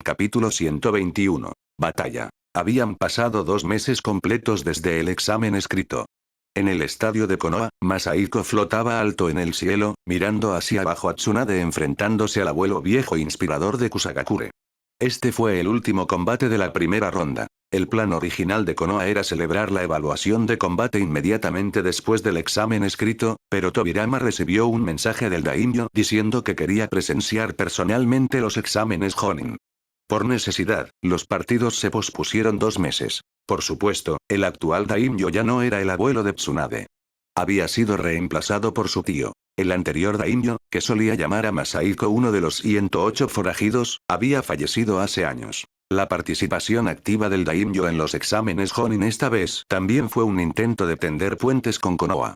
Capítulo 121. Batalla. Habían pasado 2 meses completos desde el examen escrito. En el estadio de Konoha, Masahiko flotaba alto en el cielo, mirando hacia abajo a Tsunade enfrentándose al abuelo viejo inspirador de Kusagakure. Este fue el último combate de la primera ronda. El plan original de Konoha era celebrar la evaluación de combate inmediatamente después del examen escrito, pero Tobirama recibió un mensaje del daimyo diciendo que quería presenciar personalmente los exámenes Jonin. Por necesidad, los partidos se pospusieron 2 meses. Por supuesto, el actual daimyo ya no era el abuelo de Tsunade. Había sido reemplazado por su tío. El anterior daimyo, que solía llamar a Masahiko uno de los 108 forajidos, había fallecido hace años. La participación activa del daimyo en los exámenes Jonin esta vez también fue un intento de tender puentes con Konoha.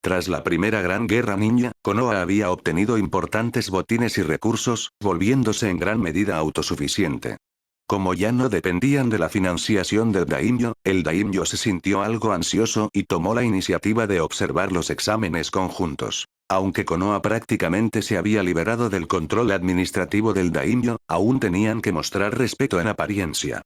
Tras la primera gran guerra ninja, Konoha había obtenido importantes botines y recursos, volviéndose en gran medida autosuficiente. Como ya no dependían de la financiación del daimyo, el daimyo se sintió algo ansioso y tomó la iniciativa de observar los exámenes conjuntos. Aunque Konoha prácticamente se había liberado del control administrativo del daimyo, aún tenían que mostrar respeto en apariencia.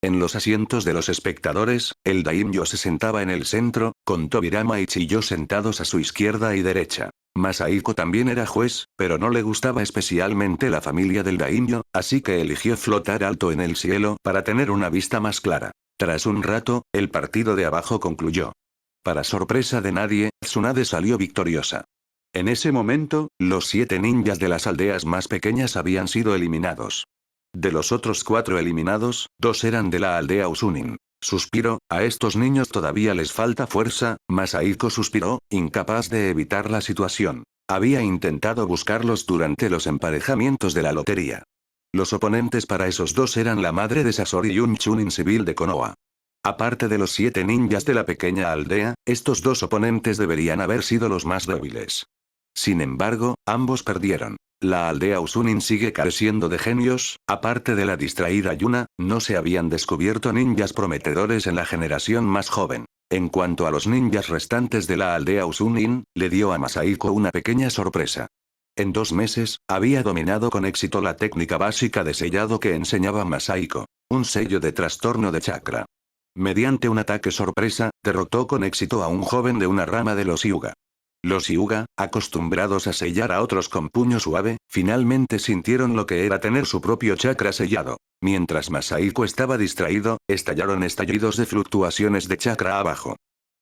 En los asientos de los espectadores, el daimyo se sentaba en el centro, con Tobirama y Chiyo sentados a su izquierda y derecha. Masahiko también era juez, pero no le gustaba especialmente la familia del daimyo, así que eligió flotar alto en el cielo para tener una vista más clara. Tras un rato, el partido de abajo concluyó. Para sorpresa de nadie, Tsunade salió victoriosa. En ese momento, los 7 ninjas de las aldeas más pequeñas habían sido eliminados. De los otros 4 eliminados, 2 eran de la aldea Usunin. Suspiró, a estos niños todavía les falta fuerza. Masahiko suspiró, incapaz de evitar la situación. Había intentado buscarlos durante los emparejamientos de la lotería. Los oponentes para esos 2 eran la madre de Sasori y un chunin civil de Konoha. Aparte de los 7 ninjas de la pequeña aldea, estos 2 oponentes deberían haber sido los más débiles. Sin embargo, ambos perdieron. La aldea Usunin sigue careciendo de genios, aparte de la distraída Yuna, no se habían descubierto ninjas prometedores en la generación más joven. En cuanto a los ninjas restantes de la aldea Usunin, le dio a Masahiko una pequeña sorpresa. En 2 meses, había dominado con éxito la técnica básica de sellado que enseñaba Masahiko, un sello de trastorno de chakra. Mediante un ataque sorpresa, derrotó con éxito a un joven de una rama de los Hyuga. Los Hyuga, acostumbrados a sellar a otros con puño suave, finalmente sintieron lo que era tener su propio chakra sellado. Mientras Masahiko estaba distraído, estallaron estallidos de fluctuaciones de chakra abajo.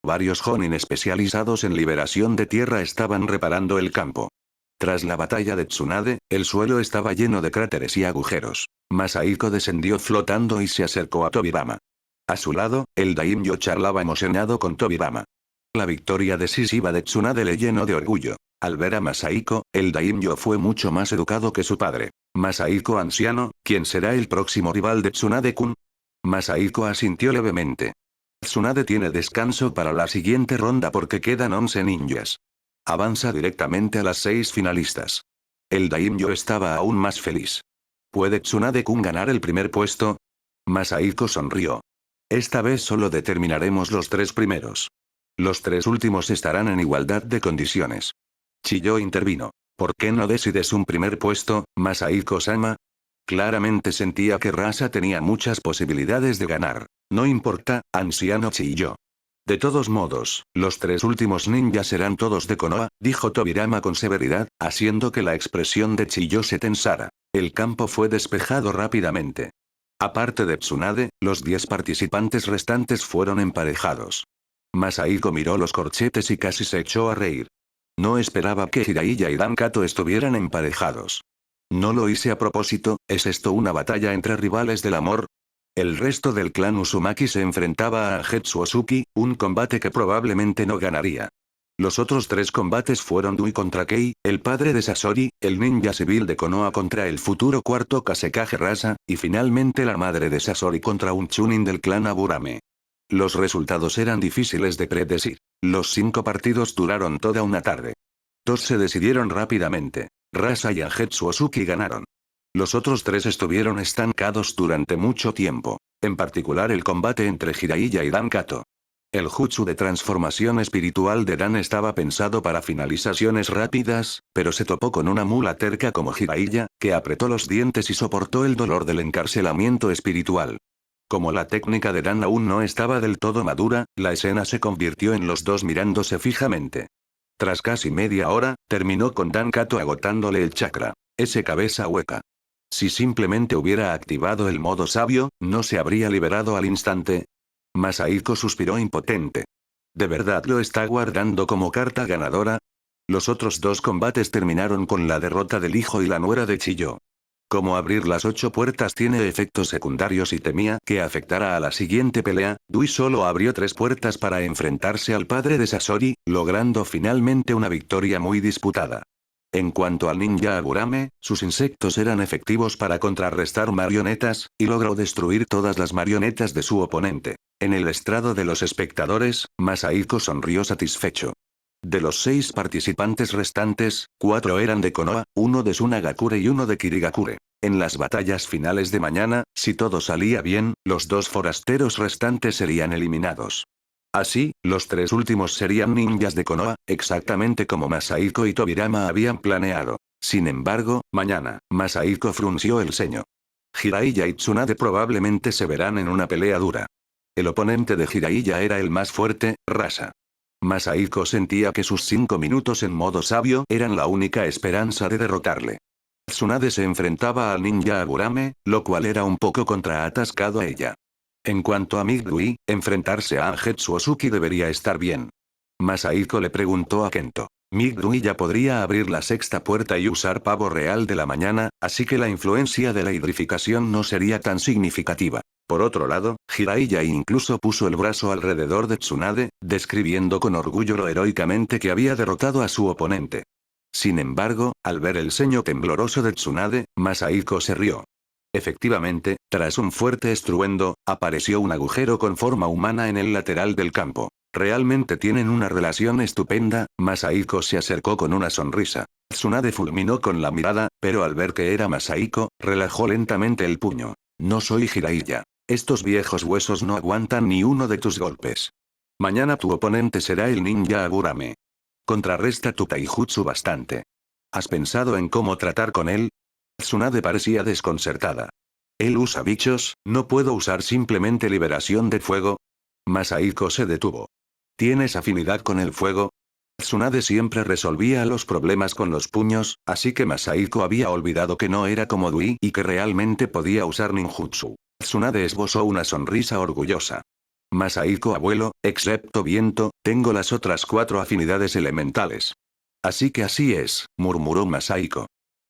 Varios Jonin especializados en liberación de tierra estaban reparando el campo. Tras la batalla de Tsunade, el suelo estaba lleno de cráteres y agujeros. Masahiko descendió flotando y se acercó a Tobirama. A su lado, el daimyo charlaba emocionado con Tobirama. La victoria decisiva de Tsunade le llenó de orgullo. Al ver a Masahiko, el daimyo fue mucho más educado que su padre. Masahiko anciano, ¿quién será el próximo rival de Tsunade-kun? Masahiko asintió levemente. Tsunade tiene descanso para la siguiente ronda porque quedan 11 ninjas. Avanza directamente a las 6 finalistas. El daimyo estaba aún más feliz. ¿Puede Tsunade-kun ganar el primer puesto? Masahiko sonrió. Esta vez solo determinaremos los 3 primeros. Los 3 últimos estarán en igualdad de condiciones. Chiyo intervino. ¿Por qué no decides un primer puesto, Masahiko-sama? Claramente sentía que Rasa tenía muchas posibilidades de ganar. No importa, anciano Chiyo. De todos modos, los 3 últimos ninjas serán todos de Konoha, dijo Tobirama con severidad, haciendo que la expresión de Chiyo se tensara. El campo fue despejado rápidamente. Aparte de Tsunade, los 10 participantes restantes fueron emparejados. Masahiko miró los corchetes y casi se echó a reír. No esperaba que Jiraiya y Dankato estuvieran emparejados. No lo hice a propósito, ¿es esto una batalla entre rivales del amor? El resto del clan Uzumaki se enfrentaba a Agetsu Ozuki, un combate que probablemente no ganaría. Los otros 3 combates fueron Dui contra Kei, el padre de Sasori, el ninja civil de Konoha contra el futuro cuarto Kasekage Rasa, y finalmente la madre de Sasori contra un chunin del clan Aburame. Los resultados eran difíciles de predecir. Los 5 partidos duraron toda una tarde. 2 se decidieron rápidamente. Rasa y Agetsu Ozuki ganaron. Los otros 3 estuvieron estancados durante mucho tiempo. En particular el combate entre Jiraiya y Dankato. El jutsu de transformación espiritual de Dan estaba pensado para finalizaciones rápidas, pero se topó con una mula terca como Jiraiya, que apretó los dientes y soportó el dolor del encarcelamiento espiritual. Como la técnica de Dan aún no estaba del todo madura, la escena se convirtió en los dos mirándose fijamente. Tras casi media hora, terminó con Dan Kato agotándole el chakra. Ese cabeza hueca. Si simplemente hubiera activado el modo sabio, no se habría liberado al instante. Masahiko suspiró impotente. ¿De verdad lo está guardando como carta ganadora? Los otros dos combates terminaron con la derrota del hijo y la nuera de Chiyo. Como abrir las 8 puertas tiene efectos secundarios y temía que afectara a la siguiente pelea, Dui solo abrió 3 puertas para enfrentarse al padre de Sasori, logrando finalmente una victoria muy disputada. En cuanto al ninja Agurame, sus insectos eran efectivos para contrarrestar marionetas, y logró destruir todas las marionetas de su oponente. En el estrado de los espectadores, Masahiko sonrió satisfecho. De los 6 participantes restantes, 4 eran de Konoha, 1 de Tsunagakure y 1 de Kirigakure. En las batallas finales de mañana, si todo salía bien, los 2 forasteros restantes serían eliminados. Así, los 3 últimos serían ninjas de Konoha, exactamente como Masahiko y Tobirama habían planeado. Sin embargo, mañana, Masahiko frunció el ceño. Jiraiya y Tsunade probablemente se verán en una pelea dura. El oponente de Jiraiya era el más fuerte, Rasa. Masahiko sentía que sus 5 minutos en modo sabio eran la única esperanza de derrotarle. Tsunade se enfrentaba al ninja Agurame, lo cual era un poco contraatascado a ella. En cuanto a Migui, enfrentarse a Angetsu Osuki debería estar bien. Masahiko le preguntó a Kento. Migui ya podría abrir la 6ª puerta y usar pavo real de la mañana, así que la influencia de la hidrificación no sería tan significativa. Por otro lado, Jiraiya incluso puso el brazo alrededor de Tsunade, describiendo con orgullo lo heroicamente que había derrotado a su oponente. Sin embargo, al ver el ceño tembloroso de Tsunade, Masahiko se rió. Efectivamente, tras un fuerte estruendo, apareció un agujero con forma humana en el lateral del campo. Realmente tienen una relación estupenda. Masahiko se acercó con una sonrisa. Tsunade fulminó con la mirada, pero al ver que era Masahiko, relajó lentamente el puño. No soy Jiraiya. Estos viejos huesos no aguantan ni uno de tus golpes. Mañana tu oponente será el ninja Agurame. Contrarresta tu taijutsu bastante. ¿Has pensado en cómo tratar con él? Tsunade parecía desconcertada. Él usa bichos, ¿no puedo usar simplemente liberación de fuego? Masahiko se detuvo. ¿Tienes afinidad con el fuego? Tsunade siempre resolvía los problemas con los puños, así que Masahiko había olvidado que no era como Dui y que realmente podía usar ninjutsu. Tsunade esbozó una sonrisa orgullosa. Masahiko abuelo, excepto viento, tengo las otras 4 afinidades elementales. Así que así es, murmuró Masahiko.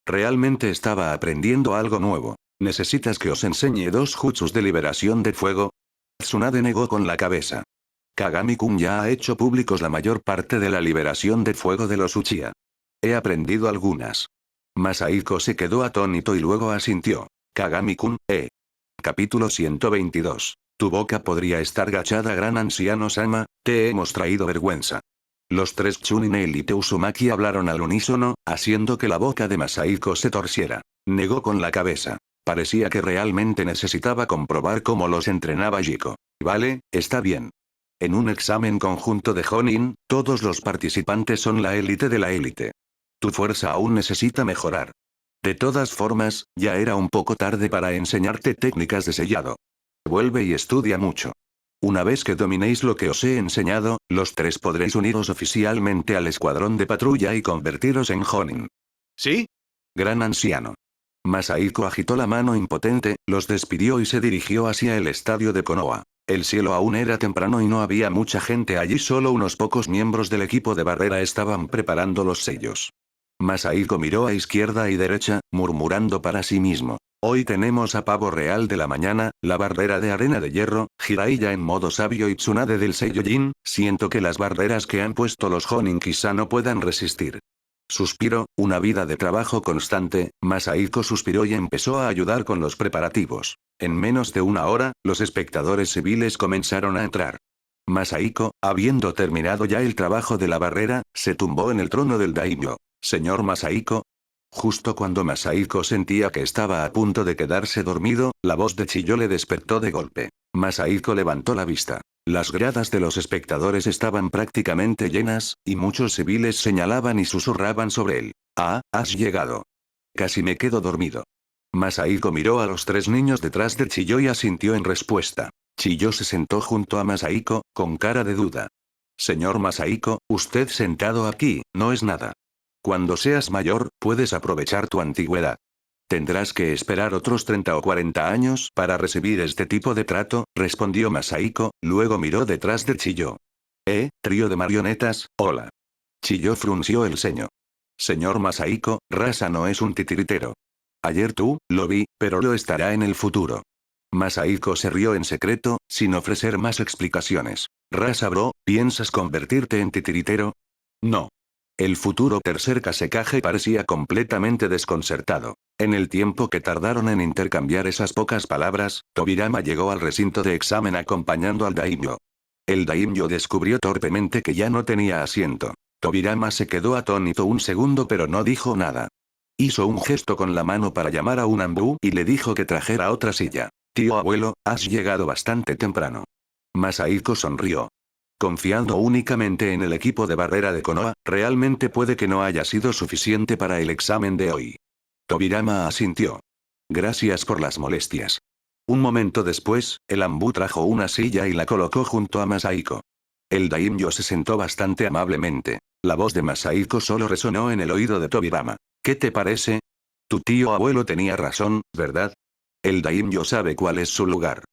Realmente estaba aprendiendo algo nuevo. ¿Necesitas que os enseñe 2 jutsus de liberación de fuego? Tsunade negó con la cabeza. Kagami-kun ya ha hecho públicos la mayor parte de la liberación de fuego de los Uchiha. He aprendido algunas. Masahiko se quedó atónito y luego asintió. Kagami-kun, Capítulo 122. Tu boca podría estar gachada, gran anciano Sama, te hemos traído vergüenza. Los 3 Chunin y Elite Uzumaki hablaron al unísono, haciendo que la boca de Masahiko se torciera. Negó con la cabeza. Parecía que realmente necesitaba comprobar cómo los entrenaba Jiko. Vale, está bien. En un examen conjunto de Jonin, todos los participantes son la élite de la élite. Tu fuerza aún necesita mejorar. De todas formas, ya era un poco tarde para enseñarte técnicas de sellado. Vuelve y estudia mucho. Una vez que dominéis lo que os he enseñado, los 3 podréis uniros oficialmente al escuadrón de patrulla y convertiros en Jonin. ¿Sí? Gran anciano. Masahiko agitó la mano impotente, los despidió y se dirigió hacia el estadio de Konoha. El cielo aún era temprano y no había mucha gente allí, solo unos pocos miembros del equipo de barrera estaban preparando los sellos. Masahiko miró a izquierda y derecha, murmurando para sí mismo. Hoy tenemos a Pavo Real de la mañana, la barrera de arena de hierro, Jiraiya en modo sabio y Tsunade del Seiyojin. Siento que las barreras que han puesto los Jonin quizá no puedan resistir. Suspiró, una vida de trabajo constante. Masahiko suspiró y empezó a ayudar con los preparativos. En menos de una hora, los espectadores civiles comenzaron a entrar. Masahiko, habiendo terminado ya el trabajo de la barrera, se tumbó en el trono del daimyo. Señor Masahiko. Justo cuando Masahiko sentía que estaba a punto de quedarse dormido, la voz de Chiyo le despertó de golpe. Masahiko levantó la vista. Las gradas de los espectadores estaban prácticamente llenas, y muchos civiles señalaban y susurraban sobre él. Ah, has llegado. Casi me quedo dormido. Masahiko miró a los tres niños detrás de Chiyo y asintió en respuesta. Chiyo se sentó junto a Masahiko, con cara de duda. Señor Masahiko, usted sentado aquí, no es nada. Cuando seas mayor, puedes aprovechar tu antigüedad. Tendrás que esperar otros 30 o 40 años para recibir este tipo de trato, respondió Masahiko, luego miró detrás de Chiyo. Trío de marionetas, hola. Chiyo frunció el ceño. Señor Masahiko, Rasa no es un titiritero. Ayer tú, lo vi, pero lo estará en el futuro. Masahiko se rió en secreto, sin ofrecer más explicaciones. Rasa bro, ¿piensas convertirte en titiritero? No. El futuro tercer Kazekage parecía completamente desconcertado. En el tiempo que tardaron en intercambiar esas pocas palabras, Tobirama llegó al recinto de examen acompañando al daimyo. El daimyo descubrió torpemente que ya no tenía asiento. Tobirama se quedó atónito un segundo pero no dijo nada. Hizo un gesto con la mano para llamar a un ambú y le dijo que trajera otra silla. Tío abuelo, has llegado bastante temprano. Masahiko sonrió. Confiando únicamente en el equipo de barrera de Konoha, realmente puede que no haya sido suficiente para el examen de hoy. Tobirama asintió. Gracias por las molestias. Un momento después, el ambú trajo una silla y la colocó junto a Masahiko. El daimyo se sentó bastante amablemente. La voz de Masahiko solo resonó en el oído de Tobirama. ¿Qué te parece? Tu tío abuelo tenía razón, ¿verdad? El daimyo sabe cuál es su lugar.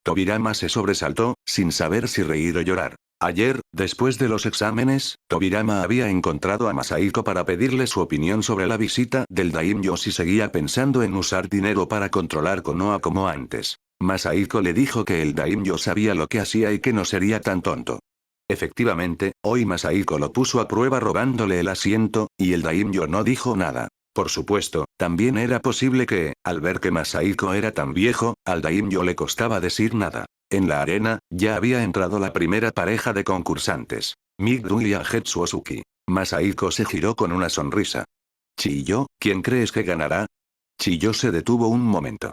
Tobirama se sobresaltó, sin saber si reír o llorar. Ayer, después de los exámenes, Tobirama había encontrado a Masahiko para pedirle su opinión sobre la visita del daimyo si seguía pensando en usar dinero para controlar Konoha como antes. Masahiko le dijo que el daimyo sabía lo que hacía y que no sería tan tonto. Efectivamente, hoy Masahiko lo puso a prueba robándole el asiento, y el daimyo no dijo nada. Por supuesto, también era posible que, al ver que Masahiko era tan viejo, al daimyo le costaba decir nada. En la arena, ya había entrado la primera pareja de concursantes. Migru y Agetsu Osuki. Masahiko se giró con una sonrisa. Chiyo, ¿quién crees que ganará? Chiyo se detuvo un momento.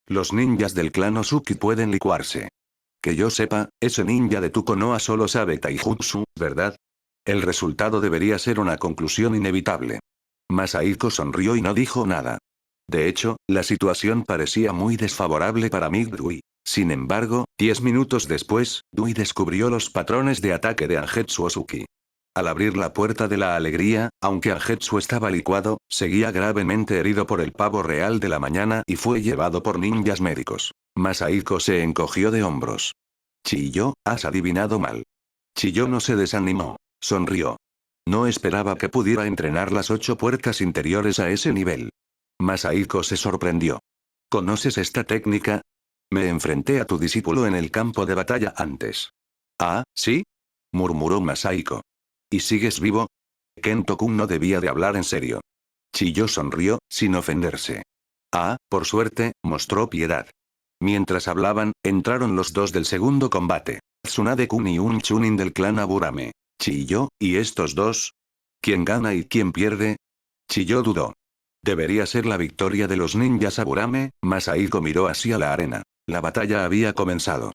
Los ninjas del clan Osuki pueden licuarse. Que yo sepa, ese ninja de tu Konoha solo sabe taijutsu, ¿verdad? El resultado debería ser una conclusión inevitable. Masahiko sonrió y no dijo nada. De hecho, la situación parecía muy desfavorable para Migru. Sin embargo, 10 minutos después, Dui descubrió los patrones de ataque de Angetsu Osuki. Al abrir la puerta de la alegría, aunque Angetsu estaba licuado, seguía gravemente herido por el pavo real de la mañana y fue llevado por ninjas médicos. Masahiko se encogió de hombros. Chiyo, has adivinado mal. Chiyo no se desanimó. Sonrió. No esperaba que pudiera entrenar las 8 puertas interiores a ese nivel. Masahiko se sorprendió. ¿Conoces esta técnica? Me enfrenté a tu discípulo en el campo de batalla antes. Ah, ¿sí? Murmuró Masahiko. ¿Y sigues vivo? Kento-kun no debía de hablar en serio. Chiyo sonrió, sin ofenderse. Ah, por suerte, mostró piedad. Mientras hablaban, entraron los dos del segundo combate. Tsunade-kun y un chunin del clan Aburame. Chiyo, ¿y estos dos? ¿Quién gana y quién pierde? Chiyo dudó. Debería ser la victoria de los ninjas Aburame. Masahiko miró hacia la arena. La batalla había comenzado.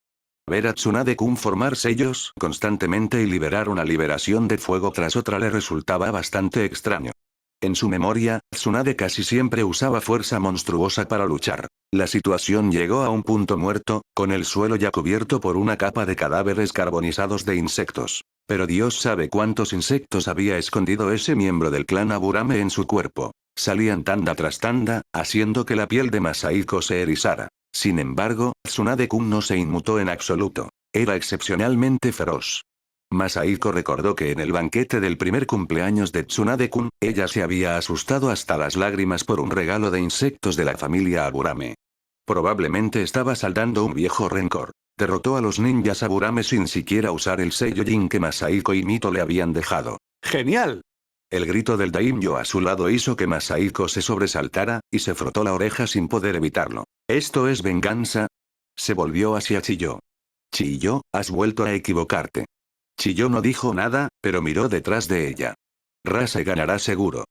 Ver a Tsunade-kun formar sellos constantemente y liberar una liberación de fuego tras otra le resultaba bastante extraño. En su memoria, Tsunade casi siempre usaba fuerza monstruosa para luchar. La situación llegó a un punto muerto, con el suelo ya cubierto por una capa de cadáveres carbonizados de insectos. Pero Dios sabe cuántos insectos había escondido ese miembro del clan Aburame en su cuerpo. Salían tanda tras tanda, haciendo que la piel de Masahiko se erizara. Sin embargo, Tsunade-kun no se inmutó en absoluto. Era excepcionalmente feroz. Masahiko recordó que en el banquete del primer cumpleaños de Tsunade-kun, ella se había asustado hasta las lágrimas por un regalo de insectos de la familia Aburame. Probablemente estaba saldando un viejo rencor. Derrotó a los ninjas Aburame sin siquiera usar el sello Jin que Masahiko y Mito le habían dejado. ¡Genial! El grito del daimyo a su lado hizo que Masahiko se sobresaltara, y se frotó la oreja sin poder evitarlo. ¿Esto es venganza? Se volvió hacia Chiyo. Chiyo, has vuelto a equivocarte. Chiyo no dijo nada, pero miró detrás de ella. Rase ganará seguro.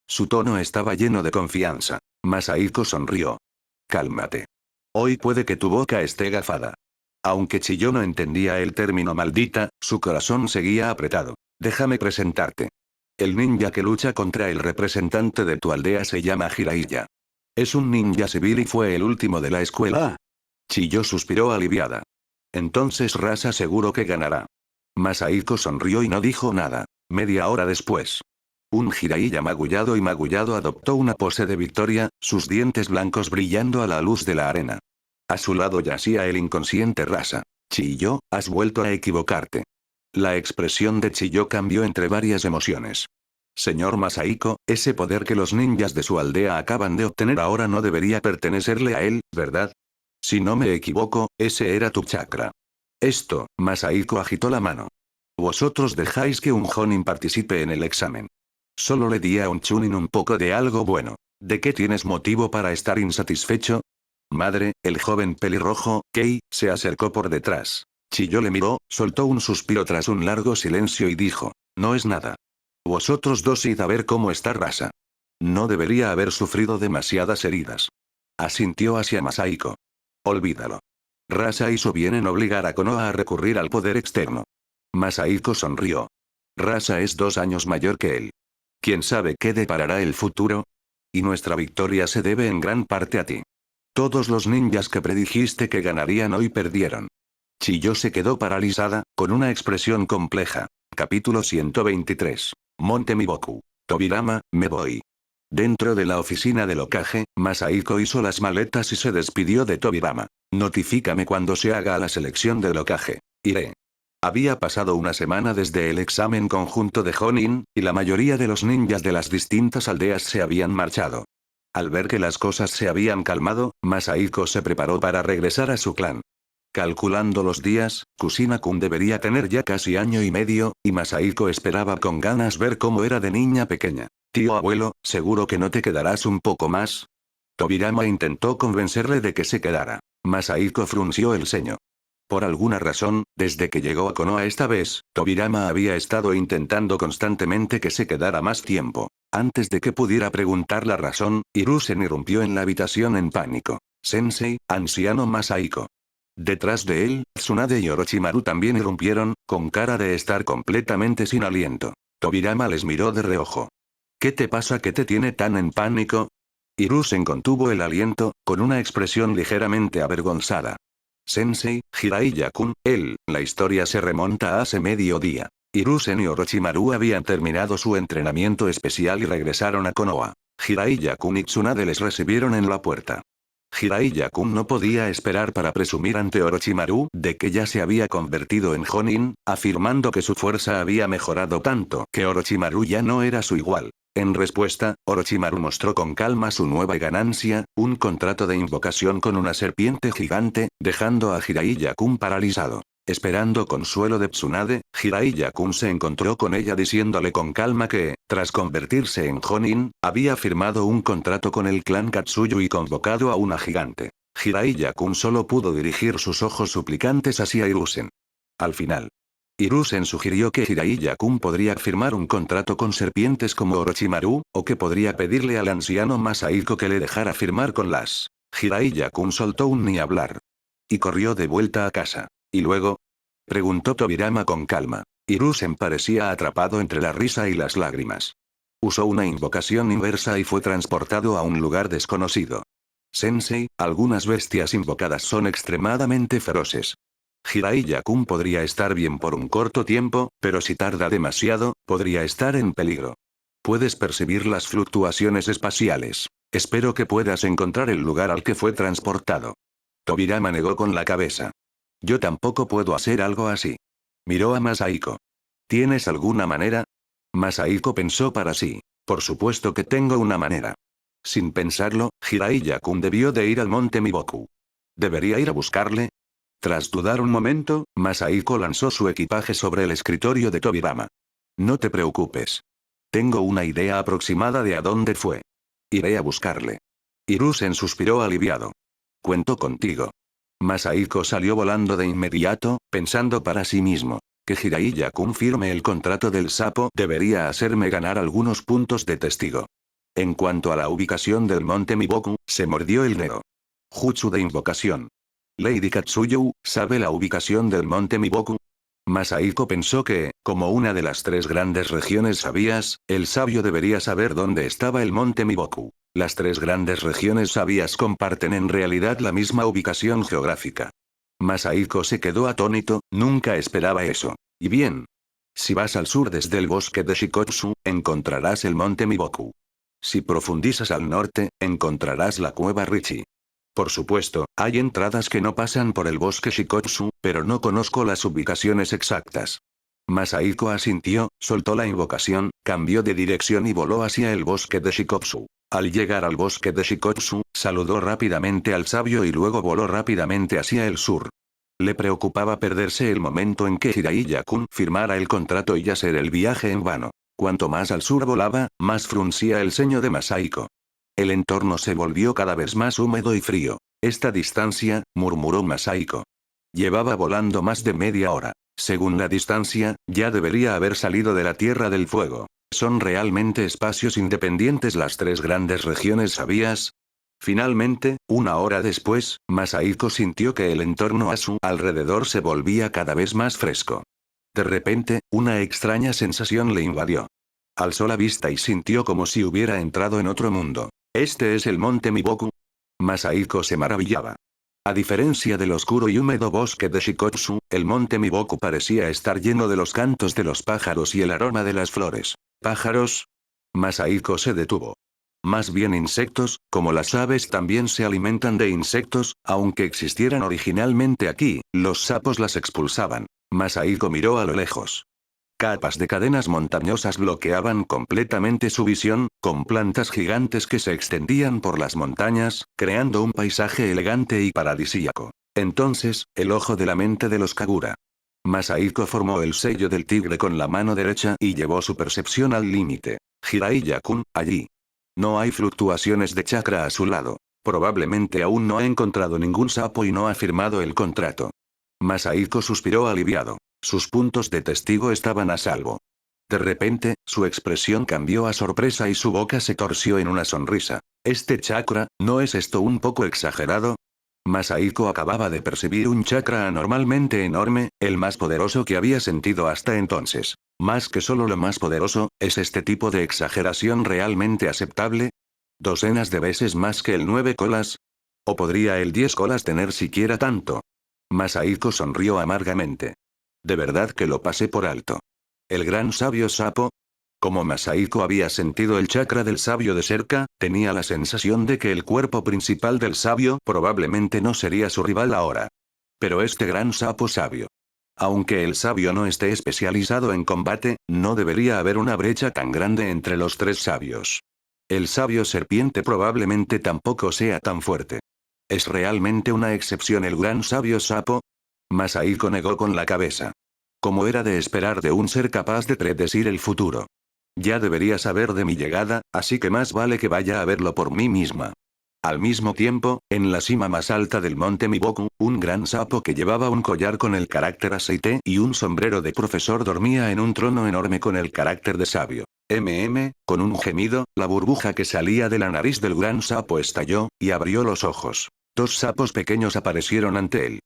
Su tono estaba lleno de confianza. Masahiko sonrió. Cálmate. Hoy puede que tu boca esté gafada. Aunque Chiyo no entendía el término maldita, su corazón seguía apretado. Déjame presentarte. El ninja que lucha contra el representante de tu aldea se llama Jiraiya. Es un ninja civil y fue el último de la escuela. Chiyo suspiró aliviada. Entonces Rasa seguro que ganará. Masahiko sonrió y no dijo nada. Media hora después. Un Jiraiya magullado y magullado adoptó una pose de victoria, sus dientes blancos brillando a la luz de la arena. A su lado yacía el inconsciente Rasa. Chiyo, has vuelto a equivocarte. La expresión de Chiyo cambió entre varias emociones. Señor Masahiko, ese poder que los ninjas de su aldea acaban de obtener ahora no debería pertenecerle a él, ¿verdad? Si no me equivoco, ese era tu chakra. Esto, Masahiko agitó la mano. Vosotros dejáis que un Jonin participe en el examen. Solo le di a un Chunin un poco de algo bueno. ¿De qué tienes motivo para estar insatisfecho? Madre, el joven pelirrojo, Kei, se acercó por detrás. Chiyo le miró, soltó un suspiro tras un largo silencio y dijo, no es nada. Vosotros dos id a ver cómo está Rasa. No debería haber sufrido demasiadas heridas. Asintió hacia Masahiko. Olvídalo. Rasa hizo bien en obligar a Konoha a recurrir al poder externo. Masahiko sonrió. Rasa es 2 años mayor que él. ¿Quién sabe qué deparará el futuro? Y nuestra victoria se debe en gran parte a ti. Todos los ninjas que predijiste que ganarían hoy perdieron. Chiyo se quedó paralizada, con una expresión compleja. Capítulo 123. Monte Miboku. Tobirama, me voy. Dentro de la oficina del Hokage, Masahiko hizo las maletas y se despidió de Tobirama. Notifícame cuando se haga la selección del Hokage. Iré. Había pasado una semana desde el examen conjunto de Jonin, y la mayoría de los ninjas de las distintas aldeas se habían marchado. Al ver que las cosas se habían calmado, Masahiko se preparó para regresar a su clan. Calculando los días, Kusina-kun debería tener ya casi año y medio, y Masahiko esperaba con ganas ver cómo era de niña pequeña. Tío abuelo, ¿seguro que no te quedarás un poco más? Tobirama intentó convencerle de que se quedara. Masahiko frunció el ceño. Por alguna razón, desde que llegó a Konoha esta vez, Tobirama había estado intentando constantemente que se quedara más tiempo. Antes de que pudiera preguntar la razón, Hiruzen irrumpió en la habitación en pánico. Sensei, anciano Masahiko. Detrás de él, Tsunade y Orochimaru también irrumpieron, con cara de estar completamente sin aliento. Tobirama les miró de reojo. ¿Qué te pasa que te tiene tan en pánico? Hiruzen contuvo el aliento, con una expresión ligeramente avergonzada. Sensei, Jiraiya-kun, la historia se remonta a hace medio día. Hiruzen y Orochimaru habían terminado su entrenamiento especial y regresaron a Konoha. Jiraiya-kun y Tsunade les recibieron en la puerta. Jiraiya-kun no podía esperar para presumir ante Orochimaru de que ya se había convertido en Jonin, afirmando que su fuerza había mejorado tanto que Orochimaru ya no era su igual. En respuesta, Orochimaru mostró con calma su nueva ganancia, un contrato de invocación con una serpiente gigante, dejando a Jiraiya-kun paralizado. Esperando consuelo de Tsunade, Jiraiya-kun se encontró con ella diciéndole con calma que, tras convertirse en Jonin, había firmado un contrato con el clan Katsuyu y convocado a una gigante. Jiraiya-kun solo pudo dirigir sus ojos suplicantes hacia Hiruzen. Al final, Hiruzen sugirió que Jiraiya-kun podría firmar un contrato con serpientes como Orochimaru, o que podría pedirle al anciano Masahiko que le dejara firmar con las. Jiraiya-kun soltó un ni hablar. Y corrió de vuelta a casa. ¿Y luego? Preguntó Tobirama con calma. Hiruzen parecía atrapado entre la risa y las lágrimas. Usó una invocación inversa y fue transportado a un lugar desconocido. Sensei, algunas bestias invocadas son extremadamente feroces. Jiraiya-kun podría estar bien por un corto tiempo, pero si tarda demasiado, podría estar en peligro. Puedes percibir las fluctuaciones espaciales. Espero que puedas encontrar el lugar al que fue transportado. Tobirama negó con la cabeza. Yo tampoco puedo hacer algo así. Miró a Masahiko. ¿Tienes alguna manera? Masahiko pensó para sí. Por supuesto que tengo una manera. Sin pensarlo, Jiraiya-kun debió de ir al monte Miboku. ¿Debería ir a buscarle? Tras dudar un momento, Masahiko lanzó su equipaje sobre el escritorio de Tobirama. No te preocupes. Tengo una idea aproximada de a dónde fue. Iré a buscarle. Hiruzen suspiró aliviado. Cuento contigo. Masahiko salió volando de inmediato, pensando para sí mismo. Que Jiraiya-kun firme el contrato del sapo debería hacerme ganar algunos puntos de testigo. En cuanto a la ubicación del monte Miboku, se mordió el dedo. Jutsu de invocación. Lady Katsuyu, ¿sabe la ubicación del monte Miboku? Masahiko pensó que, como una de las tres grandes regiones sabías, el sabio debería saber dónde estaba el monte Miboku. Las tres grandes regiones sabías comparten en realidad la misma ubicación geográfica. Masahiko se quedó atónito, nunca esperaba eso. Y bien. Si vas al sur desde el bosque de Shikotsu, encontrarás el monte Miboku. Si profundizas al norte, encontrarás la cueva Richi. Por supuesto, hay entradas que no pasan por el bosque Shikotsu, pero no conozco las ubicaciones exactas. Masahiko asintió, soltó la invocación, cambió de dirección y voló hacia el bosque de Shikotsu. Al llegar al bosque de Shikotsu, saludó rápidamente al sabio y luego voló rápidamente hacia el sur. Le preocupaba perderse el momento en que Jiraiya-kun firmara el contrato y hacer el viaje en vano. Cuanto más al sur volaba, más fruncía el ceño de Masahiko. El entorno se volvió cada vez más húmedo y frío. Esta distancia, murmuró Masahiko. Llevaba volando más de media hora. Según la distancia, ya debería haber salido de la Tierra del Fuego. ¿Son realmente espacios independientes las tres grandes regiones, sabías? Finalmente, una hora después, Masahiko sintió que el entorno a su alrededor se volvía cada vez más fresco. De repente, una extraña sensación le invadió. Alzó la vista y sintió como si hubiera entrado en otro mundo. ¿Este es el monte Miboku? Masahiko se maravillaba. A diferencia del oscuro y húmedo bosque de Shikotsu, el monte Miboku parecía estar lleno de los cantos de los pájaros y el aroma de las flores. ¿Pájaros? Masahiko se detuvo. Más bien insectos, como las aves también se alimentan de insectos, aunque existieran originalmente aquí, los sapos las expulsaban. Masahiko miró a lo lejos. Capas de cadenas montañosas bloqueaban completamente su visión, con plantas gigantes que se extendían por las montañas, creando un paisaje elegante y paradisíaco. Entonces, el ojo de la mente de los Kagura. Masahiko formó el sello del tigre con la mano derecha y llevó su percepción al límite. Jiraiya-kun, allí. No hay fluctuaciones de chakra a su lado. Probablemente aún no ha encontrado ningún sapo y no ha firmado el contrato. Masahiko suspiró aliviado. Sus puntos de testigo estaban a salvo. De repente, su expresión cambió a sorpresa y su boca se torció en una sonrisa. ¿Este chakra, no es esto un poco exagerado? Masahiko acababa de percibir un chakra anormalmente enorme, el más poderoso que había sentido hasta entonces. Más que solo lo más poderoso, ¿es este tipo de exageración realmente aceptable? ¿Docenas de veces más que el 9 colas? ¿O podría el 10 colas tener siquiera tanto? Masahiko sonrió amargamente. De verdad que lo pasé por alto. ¿El gran sabio sapo? Como Masahiko había sentido el chakra del sabio de cerca, tenía la sensación de que el cuerpo principal del sabio probablemente no sería su rival ahora. Pero este gran sapo sabio. Aunque el sabio no esté especializado en combate, no debería haber una brecha tan grande entre los tres sabios. El sabio serpiente probablemente tampoco sea tan fuerte. ¿Es realmente una excepción el gran sabio sapo? Masahiko negó con la cabeza. Como era de esperar de un ser capaz de predecir el futuro. Ya debería saber de mi llegada, así que más vale que vaya a verlo por mí misma. Al mismo tiempo, en la cima más alta del monte Miboku, un gran sapo que llevaba un collar con el carácter aceite y un sombrero de profesor dormía en un trono enorme con el carácter de sabio. Con un gemido, la burbuja que salía de la nariz del gran sapo estalló, y abrió los ojos. Dos sapos pequeños aparecieron ante él.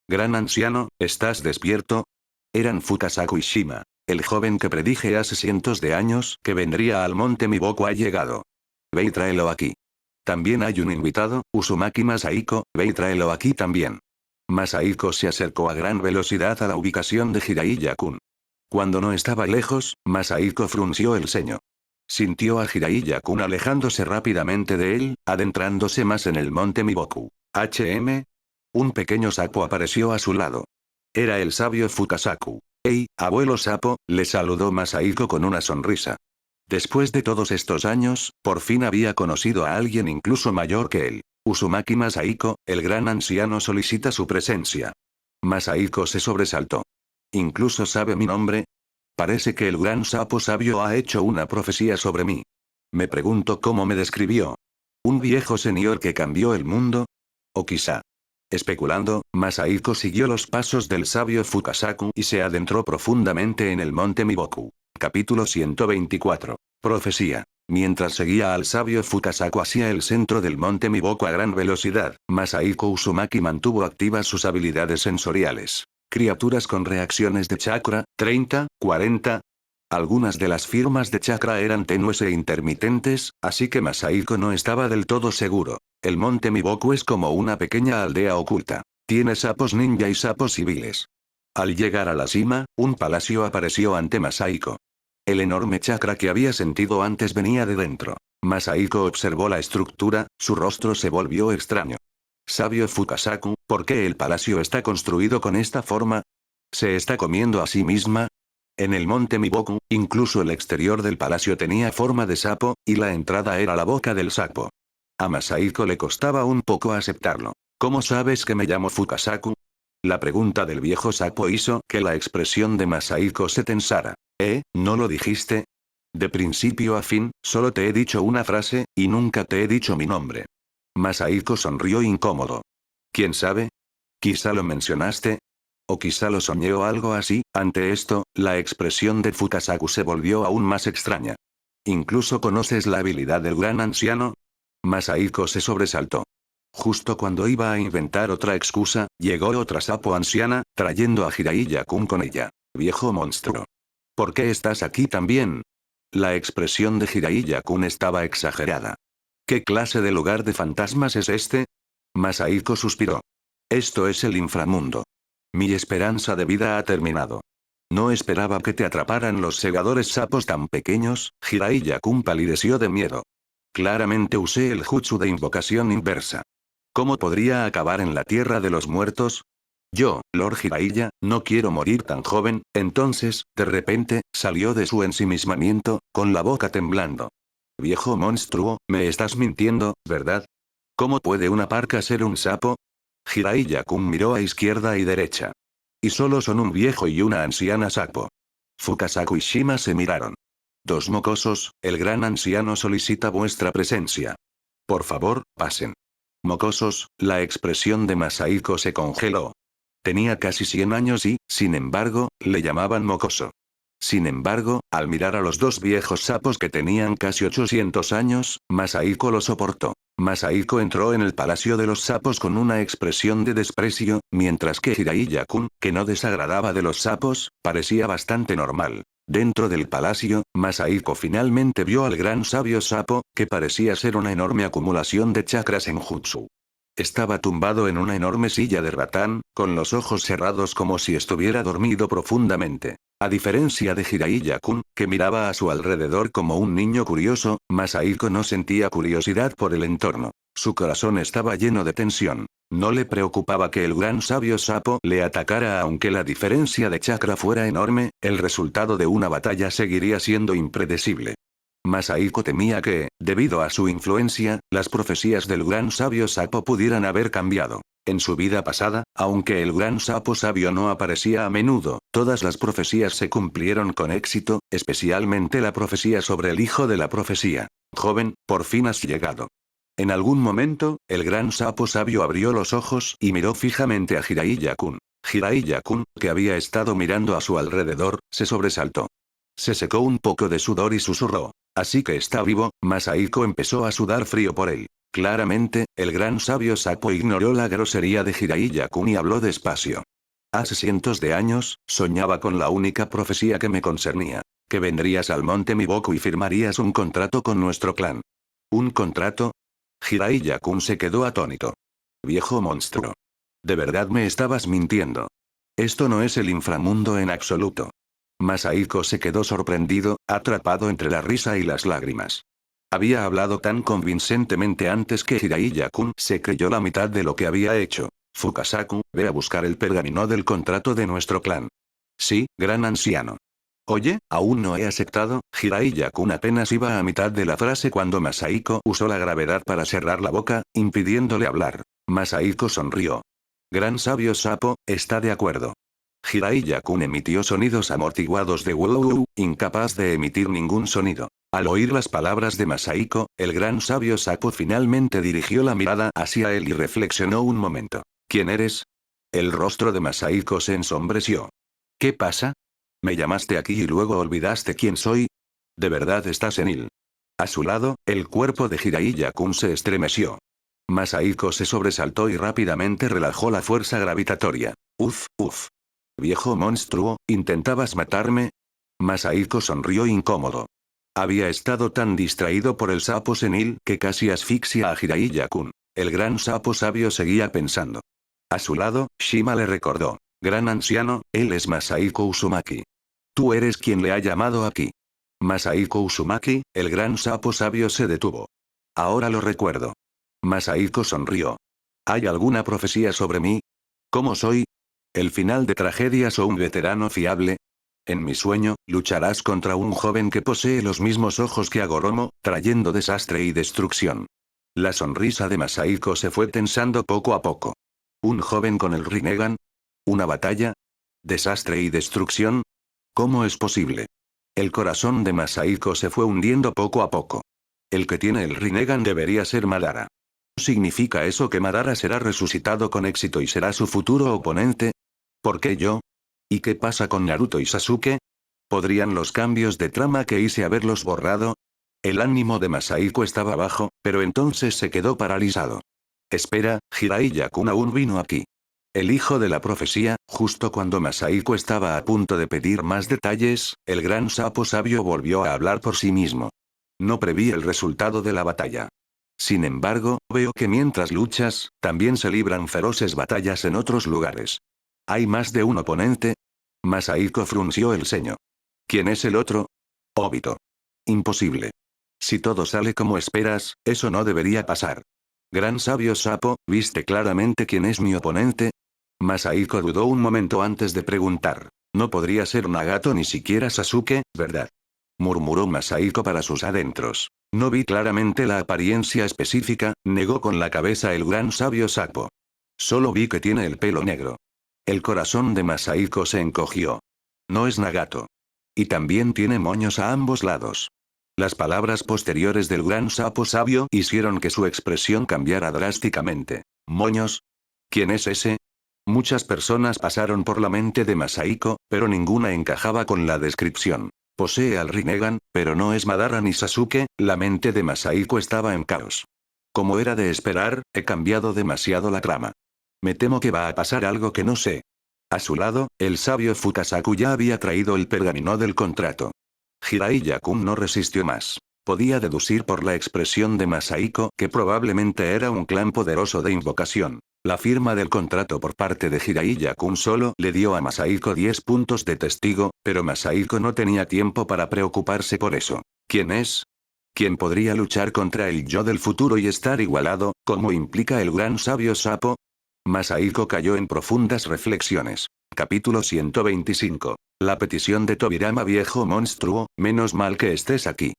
Gran anciano, ¿estás despierto? Eran Fukasaku y Shima. El joven que predije hace cientos de años que vendría al monte Miboku ha llegado. Ve y tráelo aquí. También hay un invitado, Uzumaki Masahiko, ve y tráelo aquí también. Masahiko se acercó a gran velocidad a la ubicación de Jiraiya-kun. Cuando no estaba lejos, Masahiko frunció el ceño. Sintió a Jiraiya-kun alejándose rápidamente de él, adentrándose más en el monte Miboku. Un pequeño sapo apareció a su lado. Era el sabio Fukasaku. «Hey, abuelo sapo», le saludó Masahiko con una sonrisa. Después de todos estos años, por fin había conocido a alguien incluso mayor que él. Uzumaki Masahiko, el gran anciano solicita su presencia. Masahiko se sobresaltó. ¿Incluso sabe mi nombre? Parece que el gran sapo sabio ha hecho una profecía sobre mí. Me pregunto cómo me describió. ¿Un viejo señor que cambió el mundo? O quizá. Especulando, Masahiko siguió los pasos del sabio Fukasaku y se adentró profundamente en el monte Miboku. Capítulo 124. Profecía. Mientras seguía al sabio Fukasaku hacia el centro del monte Miboku a gran velocidad, Masahiko Uzumaki mantuvo activas sus habilidades sensoriales. Criaturas con reacciones de chakra, 30, 40. Algunas de las firmas de chakra eran tenues e intermitentes, así que Masahiko no estaba del todo seguro. El monte Miboku es como una pequeña aldea oculta. Tiene sapos ninja y sapos civiles. Al llegar a la cima, un palacio apareció ante Masahiko. El enorme chakra que había sentido antes venía de dentro. Masahiko observó la estructura, su rostro se volvió extraño. Sabio Fukasaku, ¿por qué el palacio está construido con esta forma? ¿Se está comiendo a sí misma? En el monte Miboku, incluso el exterior del palacio tenía forma de sapo, y la entrada era la boca del sapo. A Masahiko le costaba un poco aceptarlo. ¿Cómo sabes que me llamo Fukasaku? La pregunta del viejo sapo hizo que la expresión de Masahiko se tensara. ¿No lo dijiste? De principio a fin, solo te he dicho una frase, y nunca te he dicho mi nombre. Masahiko sonrió incómodo. ¿Quién sabe? Quizá lo mencionaste. O quizá lo soñé o algo así. Ante esto, la expresión de Fukasaku se volvió aún más extraña. ¿Incluso conoces la habilidad del gran anciano? Masahiko se sobresaltó. Justo cuando iba a inventar otra excusa, llegó otra sapo anciana, trayendo a Jiraiya-kun con ella. Viejo monstruo. ¿Por qué estás aquí también? La expresión de Jiraiya-kun estaba exagerada. ¿Qué clase de lugar de fantasmas es este? Masahiko suspiró. Esto es el inframundo. Mi esperanza de vida ha terminado. No esperaba que te atraparan los segadores sapos tan pequeños. Jiraiya-kun palideció de miedo. Claramente usé el jutsu de invocación inversa. ¿Cómo podría acabar en la tierra de los muertos? Yo, Lord Jiraiya, no quiero morir tan joven. Entonces, de repente, salió de su ensimismamiento, con la boca temblando. Viejo monstruo, me estás mintiendo, ¿verdad? ¿Cómo puede una parca ser un sapo? Jiraiya-kun miró a izquierda y derecha. Y solo son un viejo y una anciana sapo. Fukasaku y Shima se miraron. Dos mocosos, el gran anciano solicita vuestra presencia. Por favor, pasen. Mocosos, la expresión de Masahiko se congeló. Tenía casi 100 años y, sin embargo, le llamaban mocoso. Sin embargo, al mirar a los dos viejos sapos que tenían casi 800 años, Masahiko lo soportó. Masahiko entró en el palacio de los sapos con una expresión de desprecio, mientras que Jiraiya-kun, que no desagradaba de los sapos, parecía bastante normal. Dentro del palacio, Masahiko finalmente vio al gran sabio sapo, que parecía ser una enorme acumulación de chakras en jutsu. Estaba tumbado en una enorme silla de ratán, con los ojos cerrados como si estuviera dormido profundamente. A diferencia de Jiraiya-kun, que miraba a su alrededor como un niño curioso, Masahiko no sentía curiosidad por el entorno. Su corazón estaba lleno de tensión. No le preocupaba que el gran sabio sapo le atacara aunque la diferencia de chakra fuera enorme, el resultado de una batalla seguiría siendo impredecible. Masahiko temía que, debido a su influencia, las profecías del gran sabio sapo pudieran haber cambiado. En su vida pasada, aunque el gran sapo sabio no aparecía a menudo, todas las profecías se cumplieron con éxito, especialmente la profecía sobre el hijo de la profecía. Joven, por fin has llegado. En algún momento, el gran sapo sabio abrió los ojos y miró fijamente a Jiraiya-kun. Jiraiya-kun, que había estado mirando a su alrededor, se sobresaltó. Se secó un poco de sudor y susurró. Así que está vivo. Masahiko empezó a sudar frío por él. Claramente, el gran sabio sapo ignoró la grosería de Jiraiya-kun y habló despacio. Hace cientos de años, soñaba con la única profecía que me concernía. Que vendrías al monte Miboku y firmarías un contrato con nuestro clan. ¿Un contrato? Jiraiya-kun se quedó atónito. Viejo monstruo. ¿De verdad me estabas mintiendo? Esto no es el inframundo en absoluto. Masahiko se quedó sorprendido, atrapado entre la risa y las lágrimas. Había hablado tan convincentemente antes que Jiraiya-kun se creyó la mitad de lo que había hecho. Fukasaku, ve a buscar el pergamino del contrato de nuestro clan. Sí, gran anciano. Oye, aún no he aceptado. Jiraiya-kun apenas iba a mitad de la frase cuando Masahiko usó la gravedad para cerrar la boca, impidiéndole hablar. Masahiko sonrió. Gran sabio sapo, está de acuerdo. Jiraiya-kun emitió sonidos amortiguados de wow, incapaz de emitir ningún sonido. Al oír las palabras de Masahiko, el gran sabio sapo finalmente dirigió la mirada hacia él y reflexionó un momento. ¿Quién eres? El rostro de Masahiko se ensombreció. ¿Qué pasa? ¿Me llamaste aquí y luego olvidaste quién soy? ¿De verdad estás senil? A su lado, el cuerpo de Jiraiya-kun se estremeció. Masahiko se sobresaltó y rápidamente relajó la fuerza gravitatoria. Uf, uf. Viejo monstruo, ¿intentabas matarme? Masahiko sonrió incómodo. Había estado tan distraído por el sapo senil que casi asfixia a Jiraiya-kun. El gran sapo sabio seguía pensando. A su lado, Shima le recordó. Gran anciano, él es Masahiko Uzumaki. Tú eres quien le ha llamado aquí. Masahiko Uzumaki, el gran sapo sabio se detuvo. Ahora lo recuerdo. Masahiko sonrió. ¿Hay alguna profecía sobre mí? ¿Cómo soy? ¿El final de tragedias o un veterano fiable? En mi sueño, lucharás contra un joven que posee los mismos ojos que Agoromo, trayendo desastre y destrucción. La sonrisa de Masahiko se fue tensando poco a poco. ¿Un joven con el Rinnegan? ¿Una batalla? ¿Desastre y destrucción? ¿Cómo es posible? El corazón de Masahiko se fue hundiendo poco a poco. El que tiene el Rinnegan debería ser Madara. ¿Significa eso que Madara será resucitado con éxito y será su futuro oponente? ¿Por qué yo? ¿Y qué pasa con Naruto y Sasuke? ¿Podrían los cambios de trama que hice haberlos borrado? El ánimo de Masahiko estaba bajo, pero entonces se quedó paralizado. Espera, Jiraiya-kun aún vino aquí. El hijo de la profecía, justo cuando Masahiko estaba a punto de pedir más detalles, el gran sapo sabio volvió a hablar por sí mismo. No preví el resultado de la batalla. Sin embargo, veo que mientras luchas, también se libran feroces batallas en otros lugares. ¿Hay más de un oponente? Masahiko frunció el ceño. ¿Quién es el otro? Obito. Imposible. Si todo sale como esperas, eso no debería pasar. Gran sabio sapo, ¿viste claramente quién es mi oponente? Masahiko dudó un momento antes de preguntar. No podría ser Nagato ni siquiera Sasuke, ¿verdad? Murmuró Masahiko para sus adentros. No vi claramente la apariencia específica, negó con la cabeza el gran sabio sapo. Solo vi que tiene el pelo negro. El corazón de Masahiko se encogió. No es Nagato. Y también tiene moños a ambos lados. Las palabras posteriores del gran sapo sabio hicieron que su expresión cambiara drásticamente. ¿Moños? ¿Quién es ese? Muchas personas pasaron por la mente de Masahiko, pero ninguna encajaba con la descripción. Posee al Rinnegan, pero no es Madara ni Sasuke, la mente de Masahiko estaba en caos. Como era de esperar, he cambiado demasiado la trama. Me temo que va a pasar algo que no sé. A su lado, el sabio Fukasaku ya había traído el pergamino del contrato. Jiraiya-kun no resistió más. Podía deducir por la expresión de Masahiko que probablemente era un clan poderoso de invocación. La firma del contrato por parte de Jiraiya-kun solo le dio a Masahiko 10 puntos de testigo, pero Masahiko no tenía tiempo para preocuparse por eso. ¿Quién es? ¿Quién podría luchar contra el yo del futuro y estar igualado, como implica el gran sabio sapo? Masahiko cayó en profundas reflexiones. Capítulo 125. La petición de Tobirama viejo monstruo, menos mal que estés aquí.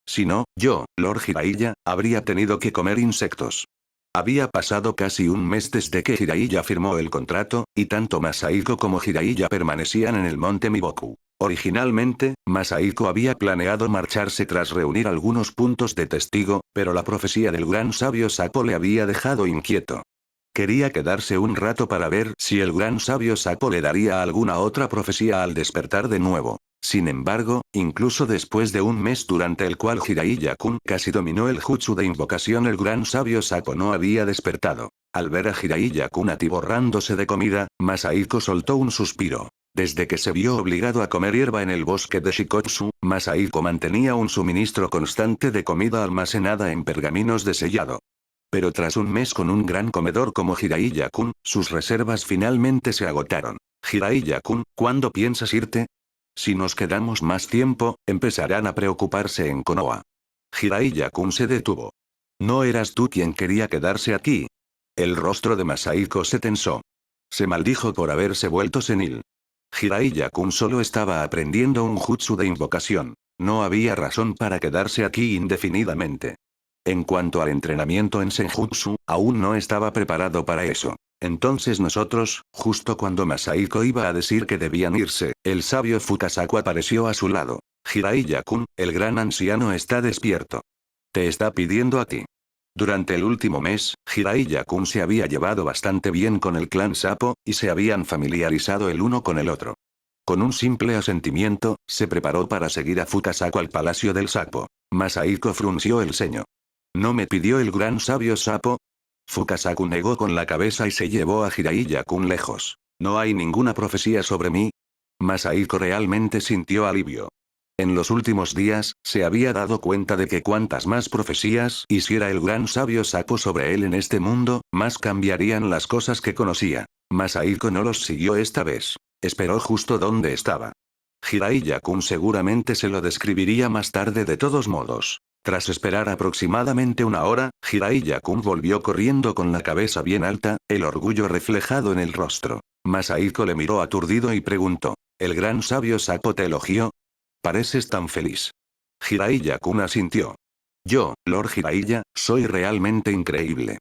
Si no, yo, Lord Jiraiya, habría tenido que comer insectos. Había pasado casi un mes desde que Jiraiya firmó el contrato, y tanto Masahiko como Jiraiya permanecían en el monte Miboku. Originalmente, Masahiko había planeado marcharse tras reunir algunos puntos de testigo, pero la profecía del gran sabio sapo le había dejado inquieto. Quería quedarse un rato para ver si el gran sabio sapo le daría alguna otra profecía al despertar de nuevo. Sin embargo, incluso después de un mes durante el cual Jiraiya-kun casi dominó el jutsu de invocación, el gran sabio sapo no había despertado. Al ver a Jiraiya-kun atiborrándose de comida, Masahiko soltó un suspiro. Desde que se vio obligado a comer hierba en el bosque de Shikotsu, Masahiko mantenía un suministro constante de comida almacenada en pergaminos de sellado. Pero tras un mes con un gran comedor como Jiraiya-kun, sus reservas finalmente se agotaron. Jiraiya-kun, ¿cuándo piensas irte? Si nos quedamos más tiempo, empezarán a preocuparse en Konoha. Jiraiya-kun se detuvo. ¿No eras tú quien quería quedarse aquí? El rostro de Masahiko se tensó. Se maldijo por haberse vuelto senil. Jiraiya-kun solo estaba aprendiendo un jutsu de invocación. No había razón para quedarse aquí indefinidamente. En cuanto al entrenamiento en Senjutsu, aún no estaba preparado para eso. Entonces nosotros, justo cuando Masahiko iba a decir que debían irse, el sabio Fukasaku apareció a su lado. Jiraiya-kun, el gran anciano está despierto. Te está pidiendo a ti. Durante el último mes, Jiraiya-kun se había llevado bastante bien con el clan Sapo, y se habían familiarizado el uno con el otro. Con un simple asentimiento, se preparó para seguir a Fukasaku al palacio del Sapo. Masahiko frunció el ceño. ¿No me pidió el gran sabio sapo? Fukasaku negó con la cabeza y se llevó a Jiraiya-kun lejos. ¿No hay ninguna profecía sobre mí? Masahiko realmente sintió alivio. En los últimos días, se había dado cuenta de que cuantas más profecías hiciera el gran sabio sapo sobre él en este mundo, más cambiarían las cosas que conocía. Masahiko no los siguió esta vez. Esperó justo donde estaba. Jiraiya-kun seguramente se lo describiría más tarde de todos modos. Tras esperar aproximadamente una hora, Jiraiya-kun volvió corriendo con la cabeza bien alta, el orgullo reflejado en el rostro. Masahiko le miró aturdido y preguntó: ¿El gran sabio sapo te elogió? Pareces tan feliz. Jiraiya-kun asintió. Yo, Lord Jiraiya, soy realmente increíble.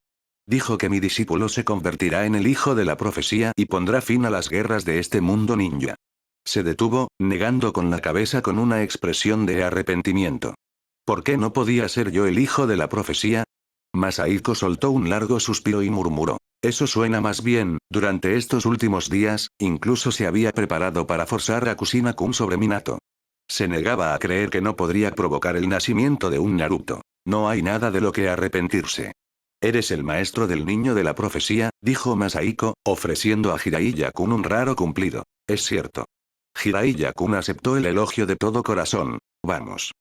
Dijo que mi discípulo se convertirá en el hijo de la profecía y pondrá fin a las guerras de este mundo ninja. Se detuvo, negando con la cabeza con una expresión de arrepentimiento. ¿Por qué no podía ser yo el hijo de la profecía? Masahiko soltó un largo suspiro y murmuró. Eso suena más bien. Durante estos últimos días, incluso se había preparado para forzar a Kushina-kun sobre Minato. Se negaba a creer que no podría provocar el nacimiento de un Naruto. No hay nada de lo que arrepentirse. Eres el maestro del niño de la profecía, dijo Masahiko, ofreciendo a Jiraiya-kun un raro cumplido. Es cierto. Jiraiya-kun aceptó el elogio de todo corazón. Vamos.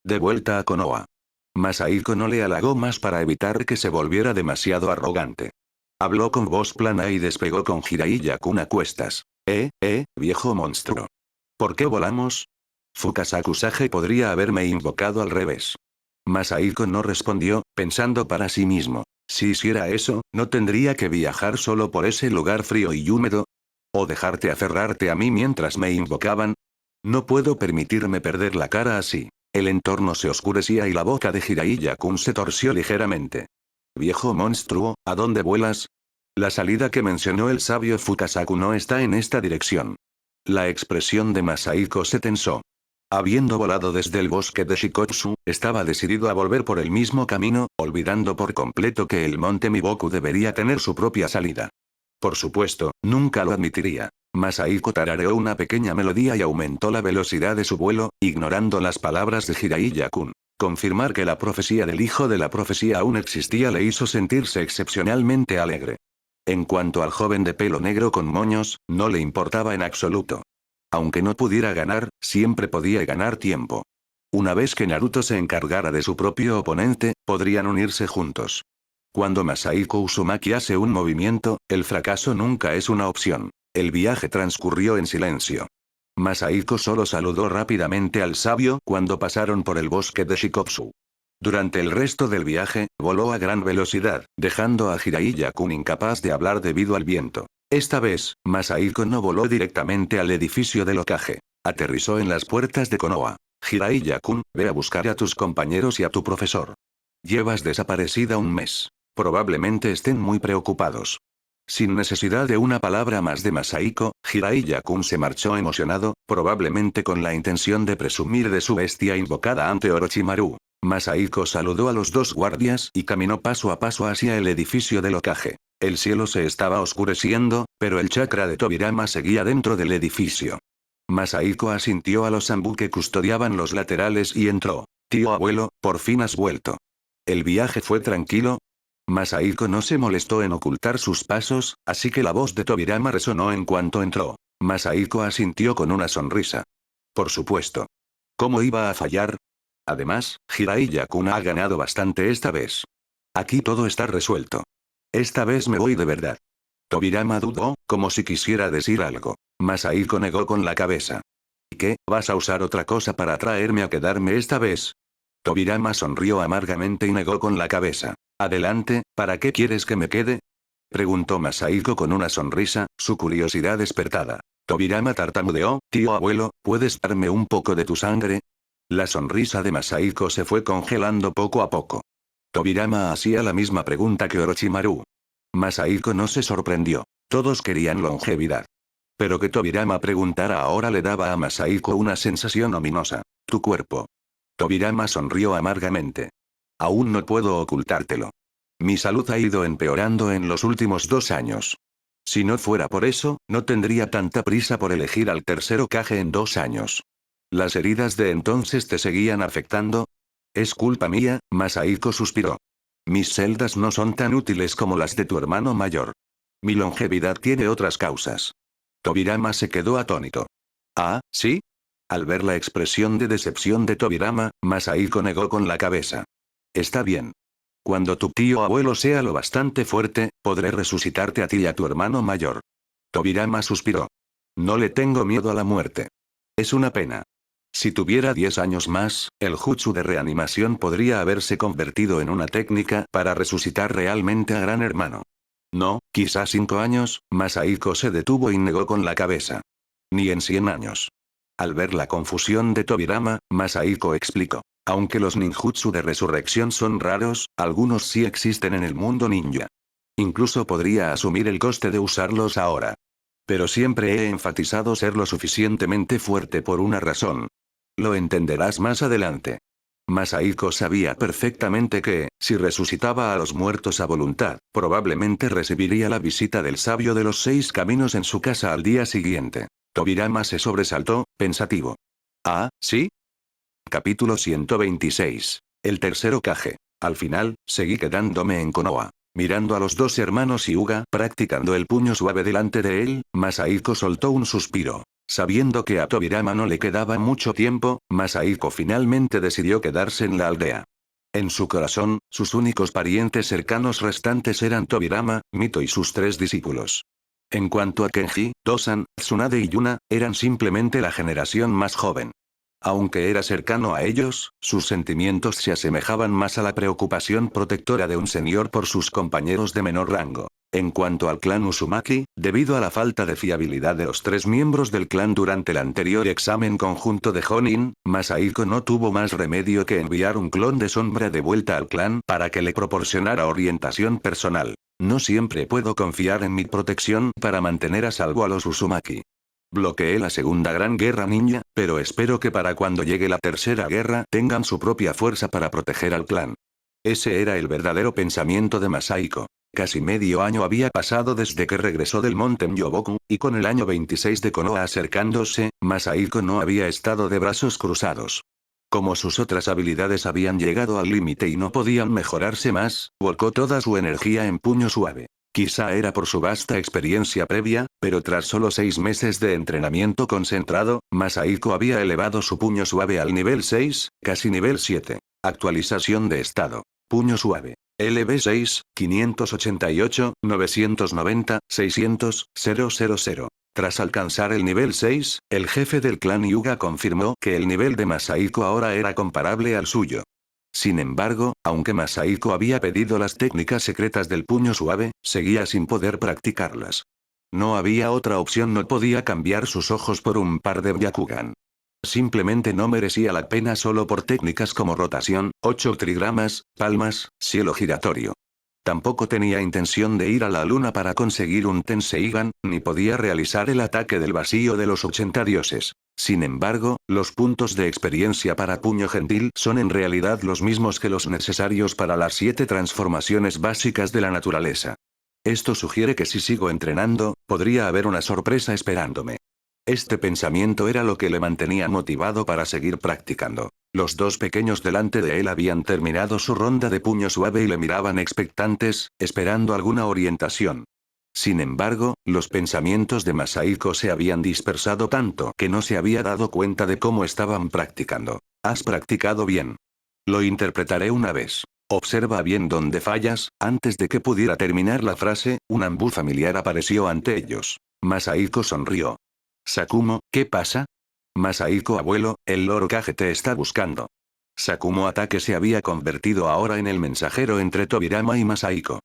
De vuelta a Konoha. Masahiko no le halagó más para evitar que se volviera demasiado arrogante. Habló con voz plana y despegó con Jiraiya-kun a cuestas. Viejo monstruo. ¿Por qué volamos? Fukasaku Sage podría haberme invocado al revés. Masahiko no respondió, pensando para sí mismo. Si hiciera eso, ¿no tendría que viajar solo por ese lugar frío y húmedo? ¿O dejarte aferrarte a mí mientras me invocaban? No puedo permitirme perder la cara así. El entorno se oscurecía y la boca de Jiraiya-kun se torció ligeramente. Viejo monstruo, ¿a dónde vuelas? La salida que mencionó el sabio Fukasaku no está en esta dirección. La expresión de Masahiko se tensó. Habiendo volado desde el bosque de Shikotsu, estaba decidido a volver por el mismo camino, olvidando por completo que el monte Miboku debería tener su propia salida. Por supuesto, nunca lo admitiría. Masahiko tarareó una pequeña melodía y aumentó la velocidad de su vuelo, ignorando las palabras de Jiraiya-kun. Confirmar que la profecía del hijo de la profecía aún existía le hizo sentirse excepcionalmente alegre. En cuanto al joven de pelo negro con moños, no le importaba en absoluto. Aunque no pudiera ganar, siempre podía ganar tiempo. Una vez que Naruto se encargara de su propio oponente, podrían unirse juntos. Cuando Masahiko Uzumaki hace un movimiento, el fracaso nunca es una opción. El viaje transcurrió en silencio. Masahiko solo saludó rápidamente al sabio cuando pasaron por el bosque de Shikotsu. Durante el resto del viaje, voló a gran velocidad, dejando a Jiraiya-kun incapaz de hablar debido al viento. Esta vez, Masahiko no voló directamente al edificio del Hokage. Aterrizó en las puertas de Konoha. Jiraiya-kun, ve a buscar a tus compañeros y a tu profesor. Llevas desaparecida un mes. Probablemente estén muy preocupados. Sin necesidad de una palabra más de Masahiko, Jiraiya-kun se marchó emocionado, probablemente con la intención de presumir de su bestia invocada ante Orochimaru. Masahiko saludó a los dos guardias y caminó paso a paso hacia el edificio del Hokage. El cielo se estaba oscureciendo, pero el chakra de Tobirama seguía dentro del edificio. Masahiko asintió a los Zanbu que custodiaban los laterales y entró. Tío abuelo, por fin has vuelto. ¿El viaje fue tranquilo? Masahiko no se molestó en ocultar sus pasos, así que la voz de Tobirama resonó en cuanto entró. Masahiko asintió con una sonrisa. Por supuesto. ¿Cómo iba a fallar? Además, Jiraiya-kun ha ganado bastante esta vez. Aquí todo está resuelto. Esta vez me voy de verdad. Tobirama dudó, como si quisiera decir algo. Masahiko negó con la cabeza. ¿Y qué, vas a usar otra cosa para traerme a quedarme esta vez? Tobirama sonrió amargamente y negó con la cabeza. Adelante, ¿para qué quieres que me quede? Preguntó Masahiko con una sonrisa, su curiosidad despertada. Tobirama tartamudeó, tío abuelo, ¿puedes darme un poco de tu sangre? La sonrisa de Masahiko se fue congelando poco a poco. Tobirama hacía la misma pregunta que Orochimaru. Masahiko no se sorprendió. Todos querían longevidad. Pero que Tobirama preguntara ahora le daba a Masahiko una sensación ominosa. Tu cuerpo. Tobirama sonrió amargamente. Aún no puedo ocultártelo. Mi salud ha ido empeorando en los últimos 2 años. Si no fuera por eso, no tendría tanta prisa por elegir al tercer Hokage en 2 años. ¿Las heridas de entonces te seguían afectando? Es culpa mía, Masahiko suspiró. Mis celdas no son tan útiles como las de tu hermano mayor. Mi longevidad tiene otras causas. Tobirama se quedó atónito. ¿Ah, sí? Al ver la expresión de decepción de Tobirama, Masahiko negó con la cabeza. Está bien. Cuando tu tío abuelo sea lo bastante fuerte, podré resucitarte a ti y a tu hermano mayor. Tobirama suspiró. No le tengo miedo a la muerte. Es una pena. Si tuviera 10 años más, el jutsu de reanimación podría haberse convertido en una técnica para resucitar realmente a Gran Hermano. No, quizás 5 años, Masahiko se detuvo y negó con la cabeza. Ni en 100 años. Al ver la confusión de Tobirama, Masahiko explicó. Aunque los ninjutsu de resurrección son raros, algunos sí existen en el mundo ninja. Incluso podría asumir el coste de usarlos ahora. Pero siempre he enfatizado ser lo suficientemente fuerte por una razón. Lo entenderás más adelante. Masahiko sabía perfectamente que, si resucitaba a los muertos a voluntad, probablemente recibiría la visita del sabio de los 6 caminos en su casa al día siguiente. Tobirama se sobresaltó, pensativo. ¿Ah, sí? Capítulo 126. El tercer Hokage. Al final, seguí quedándome en Konoha. Mirando a los dos hermanos Hyuga practicando el puño suave delante de él, Masahiko soltó un suspiro. Sabiendo que a Tobirama no le quedaba mucho tiempo, Masahiko finalmente decidió quedarse en la aldea. En su corazón, sus únicos parientes cercanos restantes eran Tobirama, Mito y sus 3 discípulos. En cuanto a Kenji, Tosan, Tsunade y Yuna, eran simplemente la generación más joven. Aunque era cercano a ellos, sus sentimientos se asemejaban más a la preocupación protectora de un señor por sus compañeros de menor rango. En cuanto al clan Uzumaki, debido a la falta de fiabilidad de los 3 miembros del clan durante el anterior examen conjunto de Jonin, Masahiko no tuvo más remedio que enviar un clon de sombra de vuelta al clan para que le proporcionara orientación personal. No siempre puedo confiar en mi protección para mantener a salvo a los Uzumaki. Bloqueé la segunda gran guerra ninja, pero espero que para cuando llegue la tercera guerra tengan su propia fuerza para proteger al clan. Ese era el verdadero pensamiento de Masahiko. Casi medio año había pasado desde que regresó del monte Myoboku, y con el año 26 de Konoha acercándose, Masahiko no había estado de brazos cruzados. Como sus otras habilidades habían llegado al límite y no podían mejorarse más, volcó toda su energía en puño suave. Quizá era por su vasta experiencia previa, pero tras solo 6 meses de entrenamiento concentrado, Masahiko había elevado su puño suave al nivel 6, casi nivel 7. Actualización de estado. Puño suave. LV6, 588, 990, 600, 000. Tras alcanzar el nivel 6, el jefe del clan Hyuga confirmó que el nivel de Masahiko ahora era comparable al suyo. Sin embargo, aunque Masahiko había pedido las técnicas secretas del puño suave, seguía sin poder practicarlas. No había otra opción, no podía cambiar sus ojos por un par de Byakugan. Simplemente no merecía la pena solo por técnicas como rotación, 8 trigramas, palmas, cielo giratorio. Tampoco tenía intención de ir a la luna para conseguir un Tenseigan, ni podía realizar el ataque del vacío de los 80 dioses. Sin embargo, los puntos de experiencia para puño gentil son en realidad los mismos que los necesarios para las 7 transformaciones básicas de la naturaleza. Esto sugiere que si sigo entrenando, podría haber una sorpresa esperándome. Este pensamiento era lo que le mantenía motivado para seguir practicando. Los 2 pequeños delante de él habían terminado su ronda de puño suave y le miraban expectantes, esperando alguna orientación. Sin embargo, los pensamientos de Masahiko se habían dispersado tanto que no se había dado cuenta de cómo estaban practicando. Has practicado bien. Lo interpretaré una vez. Observa bien dónde fallas. Antes de que pudiera terminar la frase, un ambú familiar apareció ante ellos. Masahiko sonrió. Sakumo, ¿qué pasa? Masahiko abuelo, el Lord Hokage te está buscando. Sakumo Atake se había convertido ahora en el mensajero entre Tobirama y Masahiko.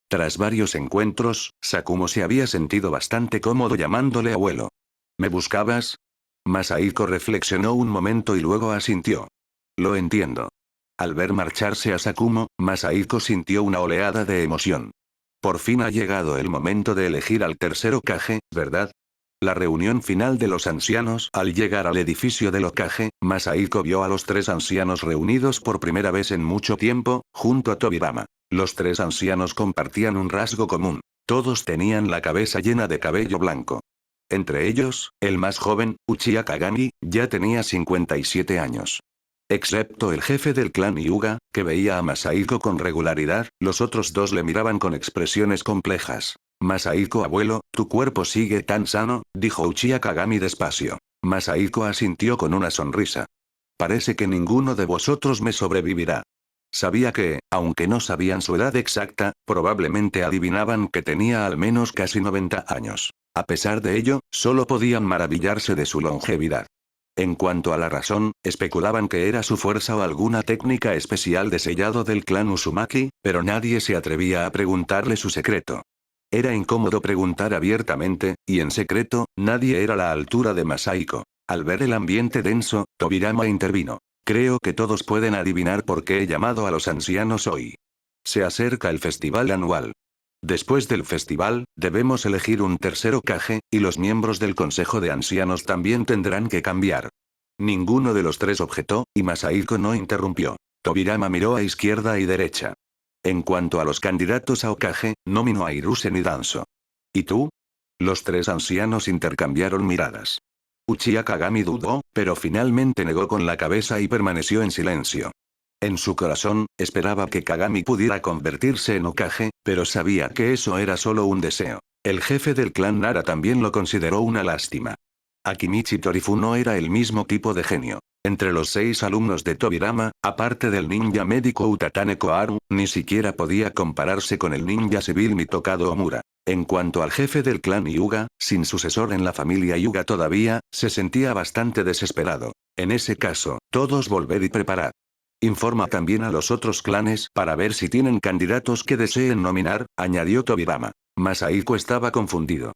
Tras varios encuentros, Sakumo se había sentido bastante cómodo llamándole abuelo. ¿Me buscabas? Masahiko reflexionó un momento y luego asintió. Lo entiendo. Al ver marcharse a Sakumo, Masahiko sintió una oleada de emoción. Por fin ha llegado el momento de elegir al tercer Hokage, ¿verdad? La reunión final de los ancianos. Al llegar al edificio del Hokage, Masahiko vio a los 3 ancianos reunidos por primera vez en mucho tiempo, junto a Tobirama. Los 3 ancianos compartían un rasgo común. Todos tenían la cabeza llena de cabello blanco. Entre ellos, el más joven, Uchiha Kagami, ya tenía 57 años. Excepto el jefe del clan Hyuga, que veía a Masahiko con regularidad, los otros dos le miraban con expresiones complejas. Masahiko abuelo, tu cuerpo sigue tan sano, dijo Uchiha Kagami despacio. Masahiko asintió con una sonrisa. Parece que ninguno de vosotros me sobrevivirá. Sabía que, aunque no sabían su edad exacta, probablemente adivinaban que tenía al menos casi 90 años. A pesar de ello, solo podían maravillarse de su longevidad. En cuanto a la razón, especulaban que era su fuerza o alguna técnica especial de sellado del clan Uzumaki, pero nadie se atrevía a preguntarle su secreto. Era incómodo preguntar abiertamente, y en secreto, nadie era a la altura de Masahiko. Al ver el ambiente denso, Tobirama intervino. Creo que todos pueden adivinar por qué he llamado a los ancianos hoy. Se acerca el festival anual. Después del festival, debemos elegir un tercer Hokage, y los miembros del Consejo de Ancianos también tendrán que cambiar. Ninguno de los tres objetó, y Masahiko no interrumpió. Tobirama miró a izquierda y derecha. En cuanto a los candidatos a Hokage, nominó a Hiruzen y Danzo. ¿Y tú? Los tres ancianos intercambiaron miradas. Uchiha Kagami dudó, pero finalmente negó con la cabeza y permaneció en silencio. En su corazón, esperaba que Kagami pudiera convertirse en Hokage, pero sabía que eso era solo un deseo. El jefe del clan Nara también lo consideró una lástima. Akimichi Torifu no era el mismo tipo de genio. Entre los 6 alumnos de Tobirama, aparte del ninja médico Utatane Koharu, ni siquiera podía compararse con el ninja civil Mitokado Omura. En cuanto al jefe del clan Hyuga, sin sucesor en la familia Hyuga todavía, se sentía bastante desesperado. En ese caso, todos volved y preparad. Informa también a los otros clanes para ver si tienen candidatos que deseen nominar, añadió Tobirama. Masahiko estaba confundido.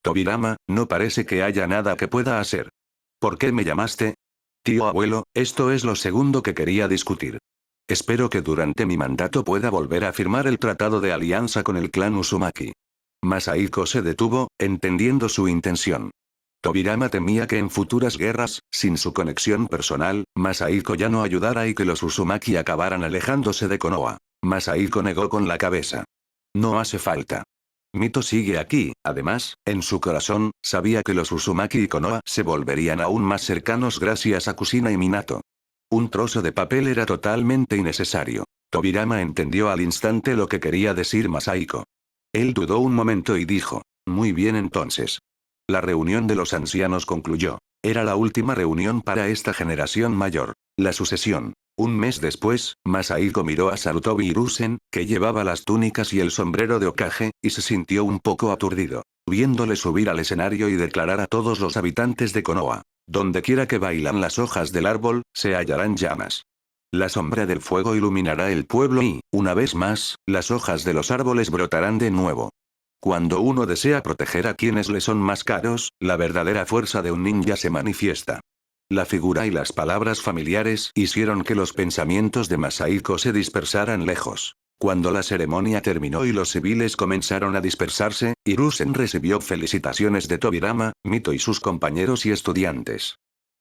Tobirama, no parece que haya nada que pueda hacer. ¿Por qué me llamaste? Tío abuelo, esto es lo segundo que quería discutir. Espero que durante mi mandato pueda volver a firmar el tratado de alianza con el clan Uzumaki. Masahiko se detuvo, entendiendo su intención. Tobirama temía que en futuras guerras, sin su conexión personal, Masahiko ya no ayudara y que los Uzumaki acabaran alejándose de Konoha. Masahiko negó con la cabeza. No hace falta. Mito sigue aquí, además, en su corazón, sabía que los Uzumaki y Konoha se volverían aún más cercanos gracias a Kushina y Minato. Un trozo de papel era totalmente innecesario. Tobirama entendió al instante lo que quería decir Masahiko. Él dudó un momento y dijo, muy bien entonces. La reunión de los ancianos concluyó. Era la última reunión para esta generación mayor. La sucesión. Un mes después, Masahiko miró a Sarutobi Hiruzen, que llevaba las túnicas y el sombrero de Hokage, y se sintió un poco aturdido. Viéndole subir al escenario y declarar a todos los habitantes de Konoha. Donde quiera que bailan las hojas del árbol, se hallarán llamas. La sombra del fuego iluminará el pueblo y, una vez más, las hojas de los árboles brotarán de nuevo. Cuando uno desea proteger a quienes le son más caros, la verdadera fuerza de un ninja se manifiesta. La figura y las palabras familiares hicieron que los pensamientos de Masahiko se dispersaran lejos. Cuando la ceremonia terminó y los civiles comenzaron a dispersarse, Hiruzen recibió felicitaciones de Tobirama, Mito y sus compañeros y estudiantes.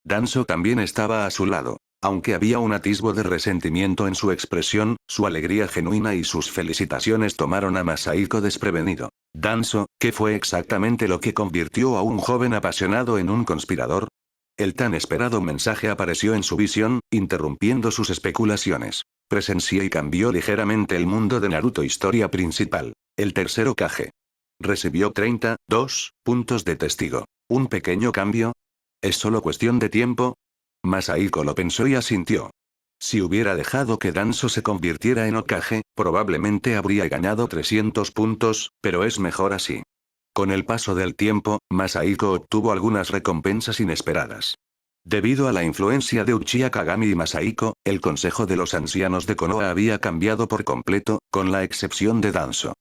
Danzo también estaba a su lado. Aunque había un atisbo de resentimiento en su expresión, su alegría genuina y sus felicitaciones tomaron a Masahiko desprevenido. Danzo, ¿qué fue exactamente lo que convirtió a un joven apasionado en un conspirador? El tan esperado mensaje apareció en su visión, interrumpiendo sus especulaciones. Presencié y cambió ligeramente el mundo de Naruto. Historia principal. El tercer Hokage. Recibió 32 puntos de testigo. ¿Un pequeño cambio? ¿Es solo cuestión de tiempo? Masahiko lo pensó y asintió. Si hubiera dejado que Danzo se convirtiera en Hokage, probablemente habría ganado 300 puntos, pero es mejor así. Con el paso del tiempo, Masahiko obtuvo algunas recompensas inesperadas. Debido a la influencia de Uchiha Kagami y Masahiko, el Consejo de los Ancianos de Konoha había cambiado por completo, con la excepción de Danzo.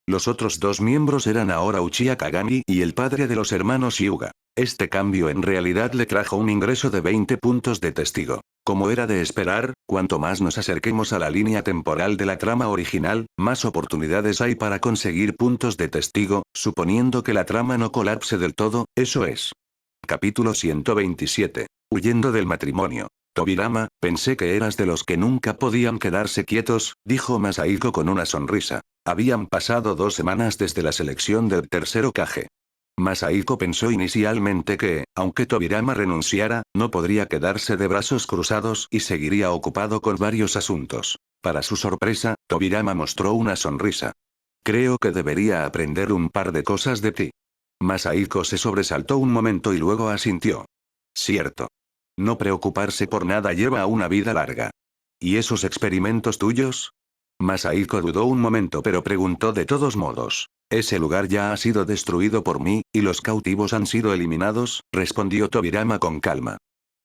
Los otros dos miembros eran ahora Uchiha Kagami y el padre de los hermanos Hyuga. Este cambio en realidad le trajo un ingreso de 20 puntos de testigo. Como era de esperar, cuanto más nos acerquemos a la línea temporal de la trama original, más oportunidades hay para conseguir puntos de testigo, suponiendo que la trama no colapse del todo, eso es. Capítulo 127. Huyendo del matrimonio. Tobirama, pensé que eras de los que nunca podían quedarse quietos, dijo Masahiko con una sonrisa. Habían pasado 2 semanas desde la selección del tercer Hokage. Masahiko pensó inicialmente que, aunque Tobirama renunciara, no podría quedarse de brazos cruzados y seguiría ocupado con varios asuntos. Para su sorpresa, Tobirama mostró una sonrisa. Creo que debería aprender un par de cosas de ti. Masahiko se sobresaltó un momento y luego asintió. Cierto. No preocuparse por nada lleva a una vida larga. ¿Y esos experimentos tuyos? Masahiko dudó un momento pero preguntó de todos modos. Ese lugar ya ha sido destruido por mí, y los cautivos han sido eliminados, respondió Tobirama con calma.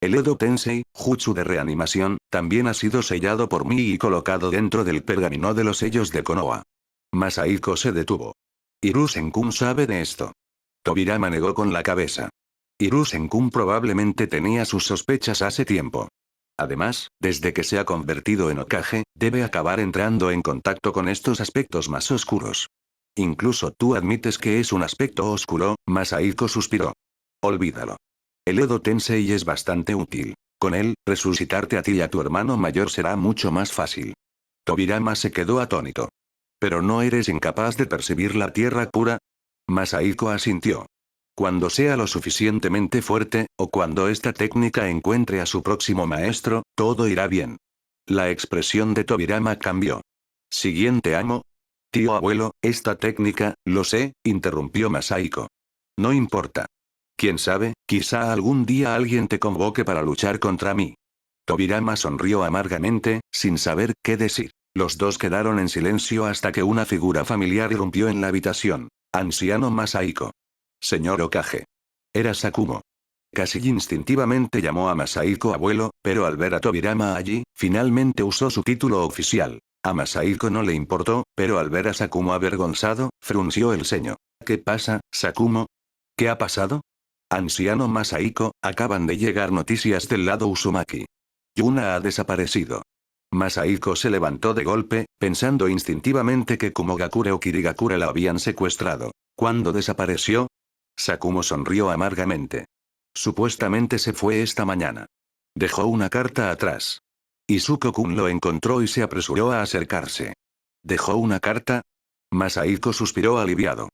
El Edo Tensei, Jutsu de reanimación, también ha sido sellado por mí y colocado dentro del pergamino de los sellos de Konoha. Masahiko se detuvo. Hiruzen-kun sabe de esto. Tobirama negó con la cabeza. Hiruzen-kun probablemente tenía sus sospechas hace tiempo. Además, desde que se ha convertido en Hokage, debe acabar entrando en contacto con estos aspectos más oscuros. Incluso tú admites que es un aspecto oscuro, Masahiko suspiró. Olvídalo. El Edo Tensei es bastante útil. Con él, resucitarte a ti y a tu hermano mayor será mucho más fácil. Tobirama se quedó atónito. ¿Pero no eres incapaz de percibir la tierra pura? Masahiko asintió. Cuando sea lo suficientemente fuerte, o cuando esta técnica encuentre a su próximo maestro, todo irá bien. La expresión de Tobirama cambió. Siguiente amo. Tío abuelo, esta técnica, lo sé, interrumpió Masahiko. No importa. Quién sabe, quizá algún día alguien te convoque para luchar contra mí. Tobirama sonrió amargamente, sin saber qué decir. Los dos quedaron en silencio hasta que una figura familiar irrumpió en la habitación. Anciano Masahiko. Señor Hokage. Era Sakumo. Casi instintivamente llamó a Masahiko abuelo, pero al ver a Tobirama allí, finalmente usó su título oficial. A Masahiko no le importó, pero al ver a Sakumo avergonzado, frunció el ceño. ¿Qué pasa, Sakumo? ¿Qué ha pasado? Anciano Masahiko, acaban de llegar noticias del lado Uzumaki. Yuna ha desaparecido. Masahiko se levantó de golpe, pensando instintivamente que Kumogakure o Kirigakure la habían secuestrado. ¿Cuándo desapareció? Sakumo sonrió amargamente. Supuestamente se fue esta mañana. Dejó una carta atrás. Izuko-kun lo encontró y se apresuró a acercarse. ¿Dejó una carta? Masahiko suspiró aliviado.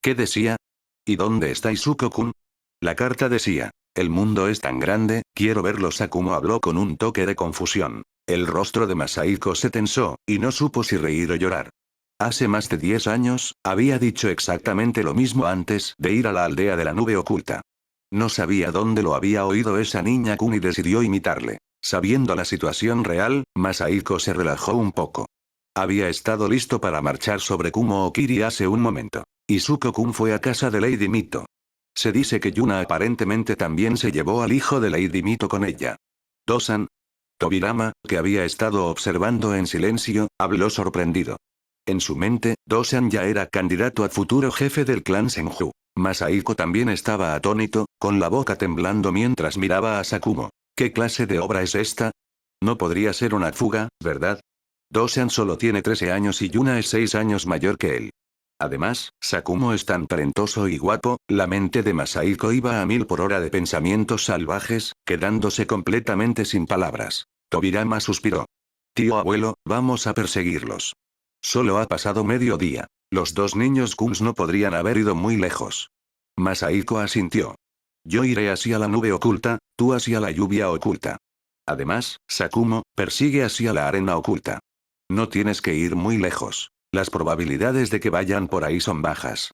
¿Qué decía? ¿Y dónde está Izuko-kun? La carta decía: el mundo es tan grande, quiero verlo. Sakumo habló con un toque de confusión. El rostro de Masahiko se tensó, y no supo si reír o llorar. Hace más de 10 años, había dicho exactamente lo mismo antes de ir a la aldea de la nube oculta. No sabía dónde lo había oído esa niña Kun y decidió imitarle. Sabiendo la situación real, Masahiko se relajó un poco. Había estado listo para marchar sobre Kumo Okiri hace un momento. Izuko-kun fue a casa de Lady Mito. Se dice que Yuna aparentemente también se llevó al hijo de Lady Mito con ella. Dosan. Tobirama, que había estado observando en silencio, habló sorprendido. En su mente, Dosan ya era candidato a futuro jefe del clan Senju. Masahiko también estaba atónito, con la boca temblando mientras miraba a Sakumo. ¿Qué clase de obra es esta? No podría ser una fuga, ¿verdad? Dosan solo tiene 13 años y Yuna es 6 años mayor que él. Además, Sakumo es tan talentoso y guapo, la mente de Masahiko iba a 1000 por hora de pensamientos salvajes, quedándose completamente sin palabras. Tobirama suspiró. Tío abuelo, vamos a perseguirlos. Solo ha pasado mediodía. Los dos niños Kuns no podrían haber ido muy lejos. Masahiko asintió. Yo iré hacia la nube oculta, tú hacia la lluvia oculta. Además, Sakumo, persigue hacia la arena oculta. No tienes que ir muy lejos. Las probabilidades de que vayan por ahí son bajas.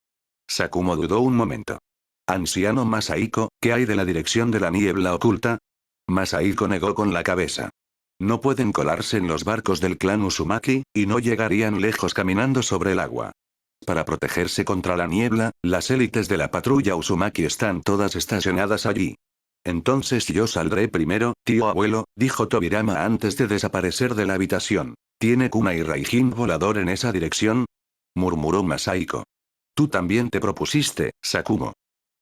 Sakumo dudó un momento. Anciano Masahiko, ¿qué hay de la dirección de la niebla oculta? Masahiko negó con la cabeza. No pueden colarse en los barcos del clan Uzumaki, y no llegarían lejos caminando sobre el agua. Para protegerse contra la niebla, las élites de la patrulla Uzumaki están todas estacionadas allí. Entonces yo saldré primero, tío abuelo, dijo Tobirama antes de desaparecer de la habitación. ¿Tiene Kuna y Raijin volador en esa dirección? Murmuró Masahiko. Tú también te propusiste, Sakumo.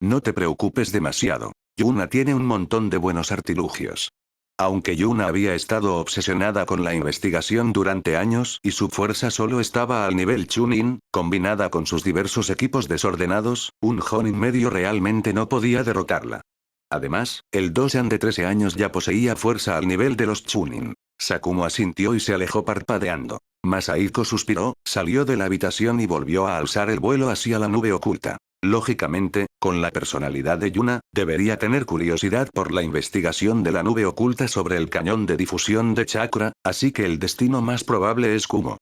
No te preocupes demasiado. Yuna tiene un montón de buenos artilugios. Aunque Yuna había estado obsesionada con la investigación durante años y su fuerza solo estaba al nivel Chunin, combinada con sus diversos equipos desordenados, un Jonin medio realmente no podía derrotarla. Además, el Dosan de 13 años ya poseía fuerza al nivel de los Chunin. Sakumo asintió y se alejó parpadeando. Masahiko suspiró, salió de la habitación y volvió a alzar el vuelo hacia la nube oculta. Lógicamente, con la personalidad de Yuna, debería tener curiosidad por la investigación de la nube oculta sobre el cañón de difusión de chakra, así que el destino más probable es Kumo.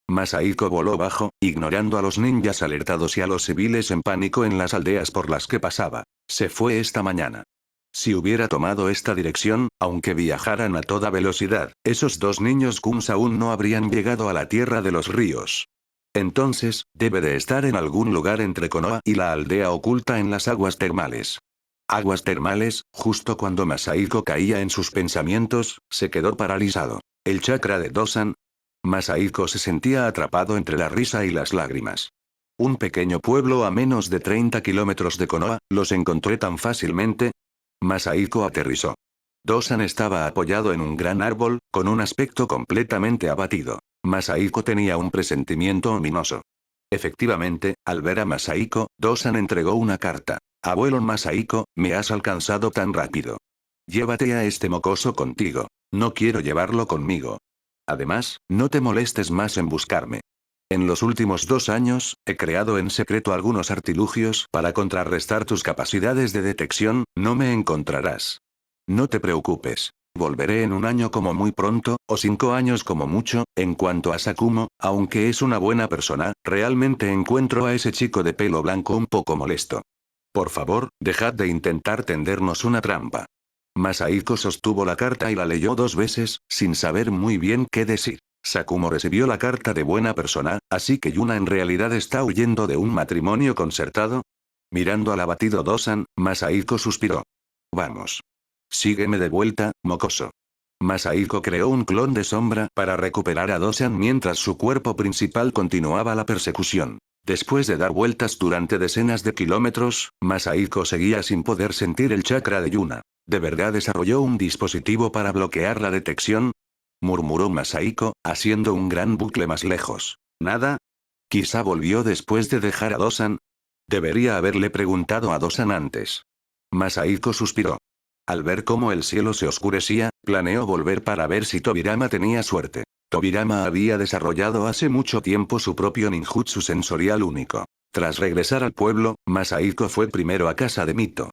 Masahiko voló bajo, ignorando a los ninjas alertados y a los civiles en pánico en las aldeas por las que pasaba. Se fue esta mañana. Si hubiera tomado esta dirección, aunque viajaran a toda velocidad, esos dos niños Kums aún no habrían llegado a la tierra de los ríos. Entonces, debe de estar en algún lugar entre Konoha y la aldea oculta en las aguas termales. Aguas termales, justo cuando Masahiko caía en sus pensamientos, se quedó paralizado. El chakra de Dosan. Masahiko se sentía atrapado entre la risa y las lágrimas. Un pequeño pueblo a menos de 30 kilómetros de Konoha, ¿los encontré tan fácilmente? Masahiko aterrizó. Dosan estaba apoyado en un gran árbol, con un aspecto completamente abatido. Masahiko tenía un presentimiento ominoso. Efectivamente, al ver a Masahiko, Dosan entregó una carta. Abuelo Masahiko, me has alcanzado tan rápido. Llévate a este mocoso contigo. No quiero llevarlo conmigo. Además, no te molestes más en buscarme. En los últimos 2 años, he creado en secreto algunos artilugios para contrarrestar tus capacidades de detección, no me encontrarás. No te preocupes. Volveré en 1 año como muy pronto, o 5 años como mucho. En cuanto a Sakumo, aunque es una buena persona, realmente encuentro a ese chico de pelo blanco un poco molesto. Por favor, dejad de intentar tendernos una trampa. Masahiko sostuvo la carta y la leyó 2 veces, sin saber muy bien qué decir. Sakumo recibió la carta de buena persona, así que Yuna en realidad está huyendo de un matrimonio concertado. Mirando al abatido Dosan, Masahiko suspiró. Vamos. Sígueme de vuelta, mocoso. Masahiko creó un clon de sombra para recuperar a Dosan mientras su cuerpo principal continuaba la persecución. Después de dar vueltas durante decenas de kilómetros, Masahiko seguía sin poder sentir el chakra de Yuna. ¿De verdad desarrolló un dispositivo para bloquear la detección? Murmuró Masahiko, haciendo un gran bucle más lejos. ¿Nada? Quizá volvió después de dejar a Dosan. Debería haberle preguntado a Dosan antes. Masahiko suspiró. Al ver cómo el cielo se oscurecía, planeó volver para ver si Tobirama tenía suerte. Tobirama había desarrollado hace mucho tiempo su propio ninjutsu sensorial único. Tras regresar al pueblo, Masahiko fue primero a casa de Mito.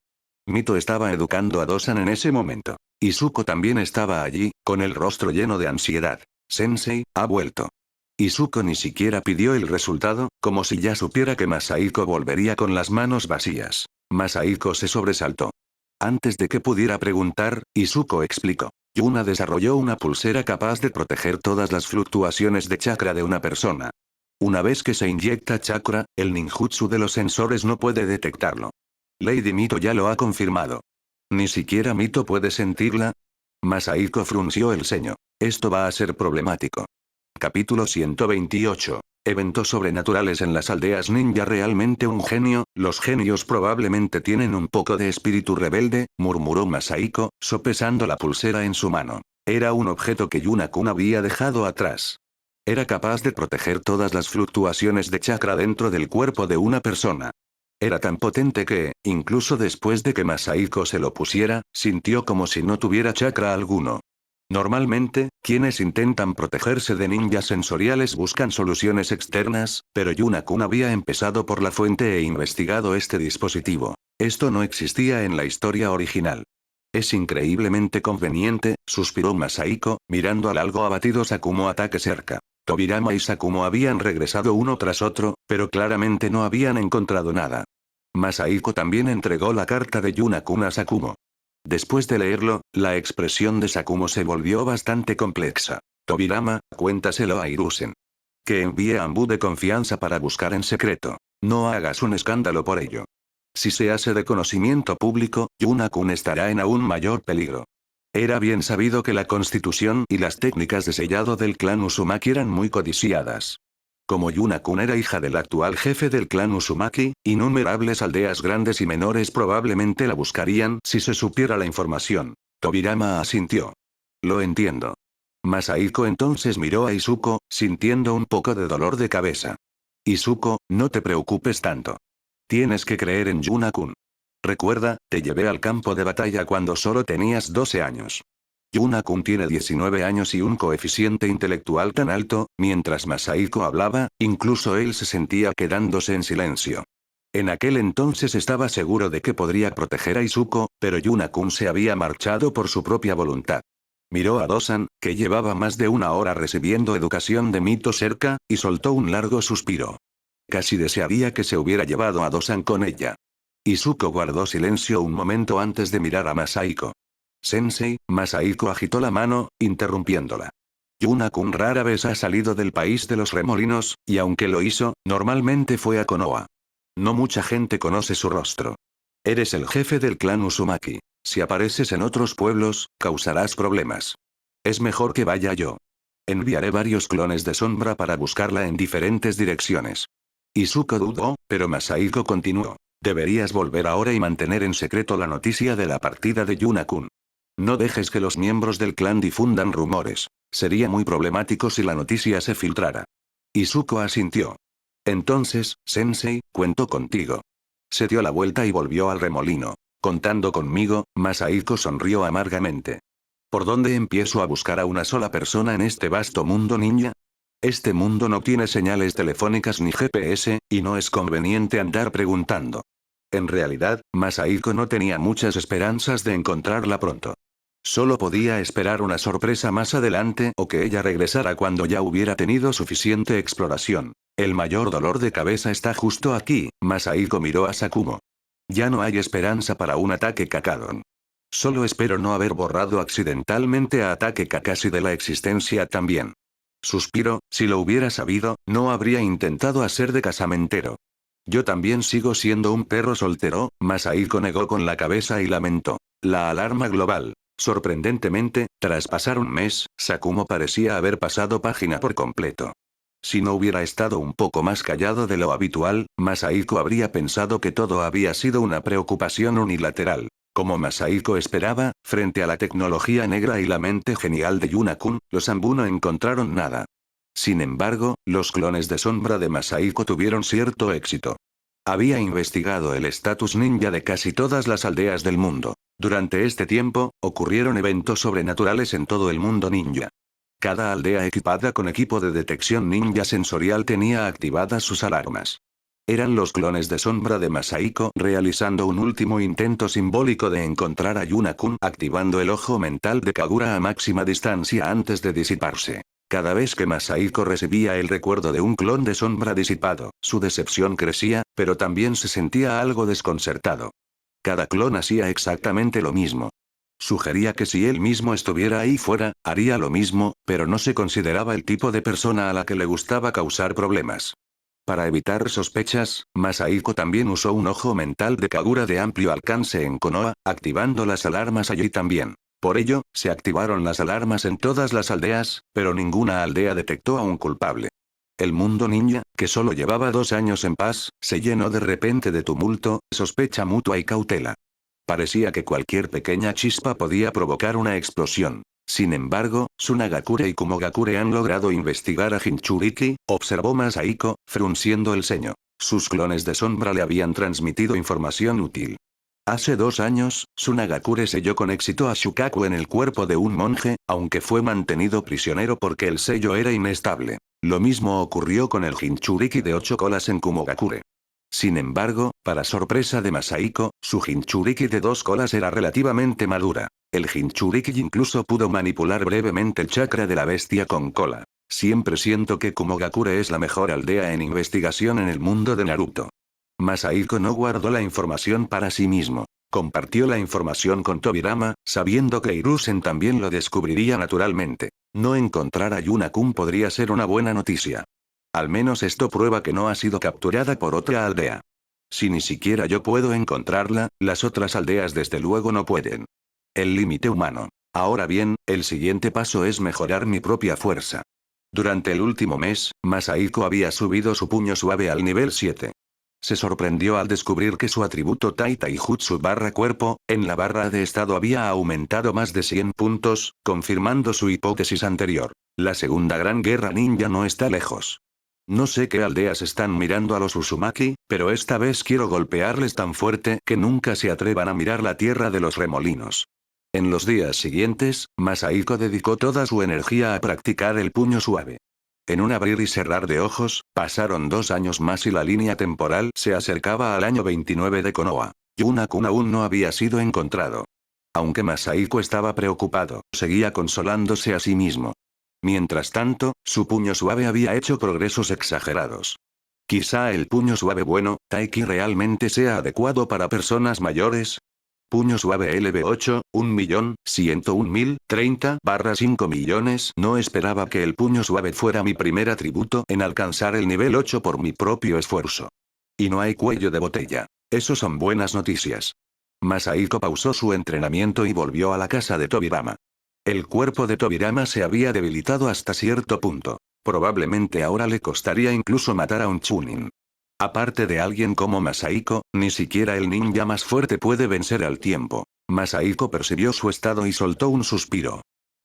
Mito estaba educando a Dosan en ese momento. Izuko también estaba allí, con el rostro lleno de ansiedad. Sensei, ha vuelto. Izuko ni siquiera pidió el resultado, como si ya supiera que Masahiko volvería con las manos vacías. Masahiko se sobresaltó. Antes de que pudiera preguntar, Izuko explicó. Yuna desarrolló una pulsera capaz de proteger todas las fluctuaciones de chakra de una persona. Una vez que se inyecta chakra, el ninjutsu de los sensores no puede detectarlo. Lady Mito ya lo ha confirmado. ¿Ni siquiera Mito puede sentirla? Masahiko frunció el ceño. Esto va a ser problemático. Capítulo 128. Eventos sobrenaturales en las aldeas ninja. ¿Realmente un genio? Los genios probablemente tienen un poco de espíritu rebelde, murmuró Masahiko, sopesando la pulsera en su mano. Era un objeto que Yuna-kun había dejado atrás. Era capaz de proteger todas las fluctuaciones de chakra dentro del cuerpo de una persona. Era tan potente que, incluso después de que Masahiko se lo pusiera, sintió como si no tuviera chakra alguno. Normalmente, quienes intentan protegerse de ninjas sensoriales buscan soluciones externas, pero Yuna-kun había empezado por la fuente e investigado este dispositivo. Esto no existía en la historia original. Es increíblemente conveniente, suspiró Masahiko, mirando al algo abatido Sakumo ataque cerca. Tobirama y Sakumo habían regresado uno tras otro, pero claramente no habían encontrado nada. Masahiko también entregó la carta de Yuna-kun a Sakumo. Después de leerlo, la expresión de Sakumo se volvió bastante compleja. Tobirama, cuéntaselo a Hiruzen. Que envíe a Anbu de confianza para buscar en secreto. No hagas un escándalo por ello. Si se hace de conocimiento público, Yuna-kun estará en aún mayor peligro. Era bien sabido que la constitución y las técnicas de sellado del clan Uzumaki eran muy codiciadas. Como Yuna-kun era hija del actual jefe del clan Uzumaki, innumerables aldeas grandes y menores probablemente la buscarían si se supiera la información. Tobirama asintió. Lo entiendo. Masahiko entonces miró a Izuko, sintiendo un poco de dolor de cabeza. Izuko, no te preocupes tanto. Tienes que creer en Yuna-kun. Recuerda, te llevé al campo de batalla cuando solo tenías 12 años. Yuna-kun tiene 19 años y un coeficiente intelectual tan alto. Mientras Masahiko hablaba, incluso él se sentía quedándose en silencio. En aquel entonces estaba seguro de que podría proteger a Izuko, pero Yuna-kun se había marchado por su propia voluntad. Miró a Dosan, que llevaba más de una hora recibiendo educación de Mito cerca, y soltó un largo suspiro. Casi desearía que se hubiera llevado a Dosan con ella. Izuko guardó silencio un momento antes de mirar a Masaiko. Sensei, Masaiko agitó la mano, interrumpiéndola. Yuna-kun rara vez ha salido del país de los remolinos, y aunque lo hizo, normalmente fue a Konoha. No mucha gente conoce su rostro. Eres el jefe del clan Uzumaki. Si apareces en otros pueblos, causarás problemas. Es mejor que vaya yo. Enviaré varios clones de sombra para buscarla en diferentes direcciones. Izuko dudó, pero Masaiko continuó. Deberías volver ahora y mantener en secreto la noticia de la partida de Yuna-kun. No dejes que los miembros del clan difundan rumores. Sería muy problemático si la noticia se filtrara. Izuko asintió. Entonces, Sensei, cuento contigo. Se dio la vuelta y volvió al remolino. Contando conmigo, Masaiko sonrió amargamente. ¿Por dónde empiezo a buscar a una sola persona en este vasto mundo ninja? Este mundo no tiene señales telefónicas ni GPS, y no es conveniente andar preguntando. En realidad, Masaiko no tenía muchas esperanzas de encontrarla pronto. Solo podía esperar una sorpresa más adelante o que ella regresara cuando ya hubiera tenido suficiente exploración. El mayor dolor de cabeza está justo aquí, Masaiko miró a Sakumo. Ya no hay esperanza para un ataque Kakadon. Solo espero no haber borrado accidentalmente a Ataque Kakashi de la existencia también. Suspiro, si lo hubiera sabido, no habría intentado hacer de casamentero. Yo también sigo siendo un perro soltero, Masaiko negó con la cabeza y lamentó. La alarma global. Sorprendentemente, tras pasar un mes, Sakumo parecía haber pasado página por completo. Si no hubiera estado un poco más callado de lo habitual, Masaiko habría pensado que todo había sido una preocupación unilateral. Como Masaiko esperaba, frente a la tecnología negra y la mente genial de Yuna-kun, los Anbu no encontraron nada. Sin embargo, los clones de sombra de Masaiko tuvieron cierto éxito. Había investigado el estatus ninja de casi todas las aldeas del mundo. Durante este tiempo, ocurrieron eventos sobrenaturales en todo el mundo ninja. Cada aldea equipada con equipo de detección ninja sensorial tenía activadas sus alarmas. Eran los clones de sombra de Masaiko realizando un último intento simbólico de encontrar a Yuna-kun activando el ojo mental de Kagura a máxima distancia antes de disiparse. Cada vez que Masaiko recibía el recuerdo de un clon de sombra disipado, su decepción crecía, pero también se sentía algo desconcertado. Cada clon hacía exactamente lo mismo. Sugería que si él mismo estuviera ahí fuera, haría lo mismo, pero no se consideraba el tipo de persona a la que le gustaba causar problemas. Para evitar sospechas, Masaiko también usó un ojo mental de Kagura de amplio alcance en Konoha, activando las alarmas allí también. Por ello, se activaron las alarmas en todas las aldeas, pero ninguna aldea detectó a un culpable. El mundo ninja, que solo llevaba 2 años en paz, se llenó de repente de tumulto, sospecha mutua y cautela. Parecía que cualquier pequeña chispa podía provocar una explosión. Sin embargo, Tsunagakure y Kumogakure han logrado investigar a Jinchuriki, observó Masaiko, frunciendo el ceño. Sus clones de sombra le habían transmitido información útil. Hace 2 años, Tsunagakure selló con éxito a Shukaku en el cuerpo de un monje, aunque fue mantenido prisionero porque el sello era inestable. Lo mismo ocurrió con el Jinchuriki de 8 colas en Kumogakure. Sin embargo, para sorpresa de Masaiko, su Jinchuriki de 2 colas era relativamente madura. El Jinchuriki incluso pudo manipular brevemente el chakra de la bestia con cola. Siempre siento que Kumogakure es la mejor aldea en investigación en el mundo de Naruto. Masaiko no guardó la información para sí mismo. Compartió la información con Tobirama, sabiendo que Hiruzen también lo descubriría naturalmente. No encontrar a Yuna-kun podría ser una buena noticia. Al menos esto prueba que no ha sido capturada por otra aldea. Si ni siquiera yo puedo encontrarla, las otras aldeas desde luego no pueden. El límite humano. Ahora bien, el siguiente paso es mejorar mi propia fuerza. Durante el último mes, Masaiko había subido su puño suave al nivel 7. Se sorprendió al descubrir que su atributo Tai Taijutsu barra cuerpo, en la barra de estado había aumentado más de 100 puntos, confirmando su hipótesis anterior. La segunda gran guerra ninja no está lejos. No sé qué aldeas están mirando a los Uzumaki, pero esta vez quiero golpearles tan fuerte que nunca se atrevan a mirar la tierra de los remolinos. En los días siguientes, Masaiko dedicó toda su energía a practicar el puño suave. En un abrir y cerrar de ojos, pasaron 2 años más y la línea temporal se acercaba al año 29 de Konoha. Yuna-kun aún no había sido encontrado. Aunque Masahiko estaba preocupado, seguía consolándose a sí mismo. Mientras tanto, su puño suave había hecho progresos exagerados. Quizá el puño suave bueno, Taiki realmente sea adecuado para personas mayores. Puño suave LB8, 1.101.030/5 millones. No esperaba que el puño suave fuera mi primer atributo en alcanzar el nivel 8 por mi propio esfuerzo. Y no hay cuello de botella. Eso son buenas noticias. Masahiko pausó su entrenamiento y volvió a la casa de Tobirama. El cuerpo de Tobirama se había debilitado hasta cierto punto. Probablemente ahora le costaría incluso matar a un Chunin. Aparte de alguien como Masahiko, ni siquiera el ninja más fuerte puede vencer al tiempo. Masahiko percibió su estado y soltó un suspiro.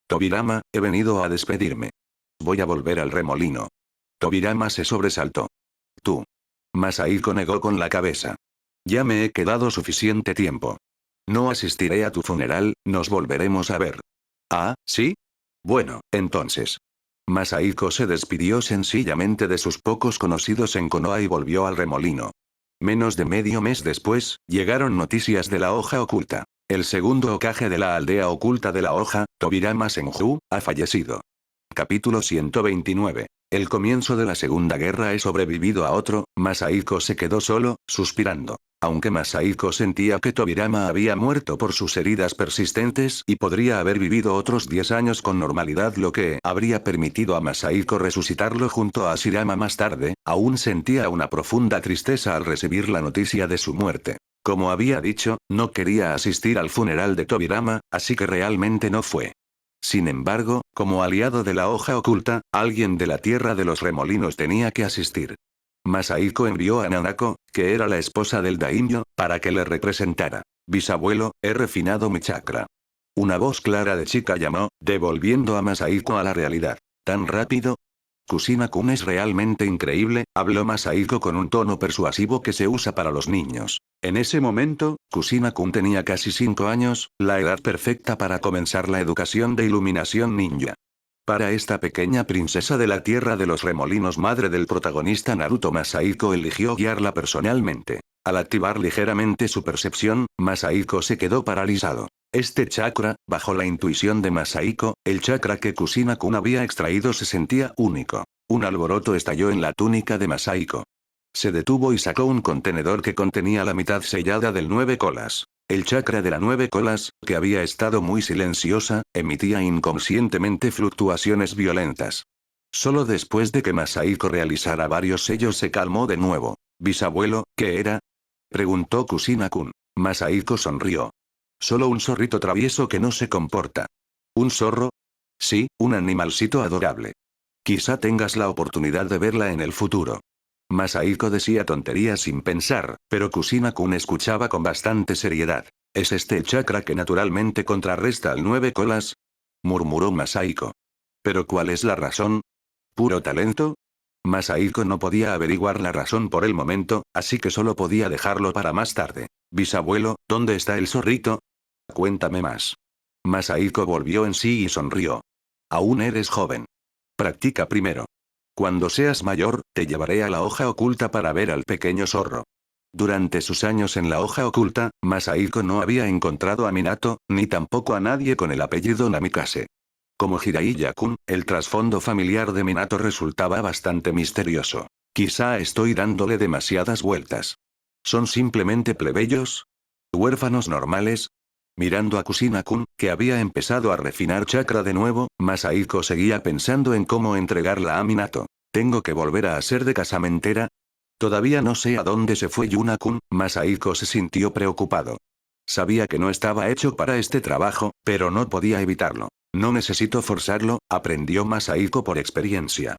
Tobirama, he venido a despedirme. Voy a volver al remolino. Tobirama se sobresaltó. Tú. Masahiko negó con la cabeza. Ya me he quedado suficiente tiempo. No asistiré a tu funeral, nos volveremos a ver. Ah, ¿sí? Bueno, entonces. Masahiko se despidió sencillamente de sus pocos conocidos en Konoha y volvió al remolino. Menos de medio mes después, llegaron noticias de la hoja oculta. El segundo Hokage de la aldea oculta de la hoja, Tobirama Senju, ha fallecido. Capítulo 129. El comienzo de la Segunda Guerra he sobrevivido a otro. Masahiko se quedó solo, suspirando. Aunque Masahiko sentía que Tobirama había muerto por sus heridas persistentes y podría haber vivido otros 10 años con normalidad, lo que habría permitido a Masahiko resucitarlo junto a Ashirama más tarde, aún sentía una profunda tristeza al recibir la noticia de su muerte. Como había dicho, no quería asistir al funeral de Tobirama, así que realmente no fue. Sin embargo, como aliado de la hoja oculta, alguien de la tierra de los remolinos tenía que asistir. Masahiko envió a Nanako, que era la esposa del daimyo, para que le representara. Bisabuelo, he refinado mi chakra. Una voz clara de chica llamó, devolviendo a Masahiko a la realidad. ¿Tan rápido? Kusina-kun es realmente increíble, habló Masahiko con un tono persuasivo que se usa para los niños. En ese momento, Kusina-kun tenía casi 5 años, la edad perfecta para comenzar la educación de iluminación ninja. Para esta pequeña princesa de la tierra de los remolinos, madre del protagonista Naruto, Masahiko eligió guiarla personalmente. Al activar ligeramente su percepción, Masahiko se quedó paralizado. Este chakra, bajo la intuición de Masahiko, el chakra que Kusina-kun había extraído, se sentía único. Un alboroto estalló en la túnica de Masahiko. Se detuvo y sacó un contenedor que contenía la mitad sellada del 9 colas. El chakra de la 9 colas, que había estado muy silenciosa, emitía inconscientemente fluctuaciones violentas. Solo después de que Masahiko realizara varios sellos se calmó de nuevo. «Bisabuelo, ¿qué era?», preguntó Kusina-kun. Masahiko sonrió. «Solo un zorrito travieso que no se comporta». «¿Un zorro?». «Sí, un animalcito adorable. Quizá tengas la oportunidad de verla en el futuro». Masahiko decía tonterías sin pensar, pero Kusina-kun escuchaba con bastante seriedad. «¿Es este el chakra que naturalmente contrarresta al 9 colas?», murmuró Masahiko. «¿Pero cuál es la razón? ¿Puro talento?». Masahiko no podía averiguar la razón por el momento, así que solo podía dejarlo para más tarde. «Bisabuelo, ¿dónde está el zorrito? Cuéntame más». Masahiko volvió en sí y sonrió. «Aún eres joven. Practica primero. Cuando seas mayor, te llevaré a la hoja oculta para ver al pequeño zorro». Durante sus años en la hoja oculta, Masahiko no había encontrado a Minato, ni tampoco a nadie con el apellido Namikaze. Como Jiraiya-kun, el trasfondo familiar de Minato resultaba bastante misterioso. Quizá estoy dándole demasiadas vueltas. ¿Son simplemente plebeyos? ¿Huérfanos normales? Mirando a Kusina-kun, que había empezado a refinar chakra de nuevo, Masahiko seguía pensando en cómo entregarla a Minato. ¿Tengo que volver a hacer de casamentera? Todavía no sé a dónde se fue Yuna-kun. Masahiko se sintió preocupado. Sabía que no estaba hecho para este trabajo, pero no podía evitarlo. No necesito forzarlo, aprendió Masahiko por experiencia.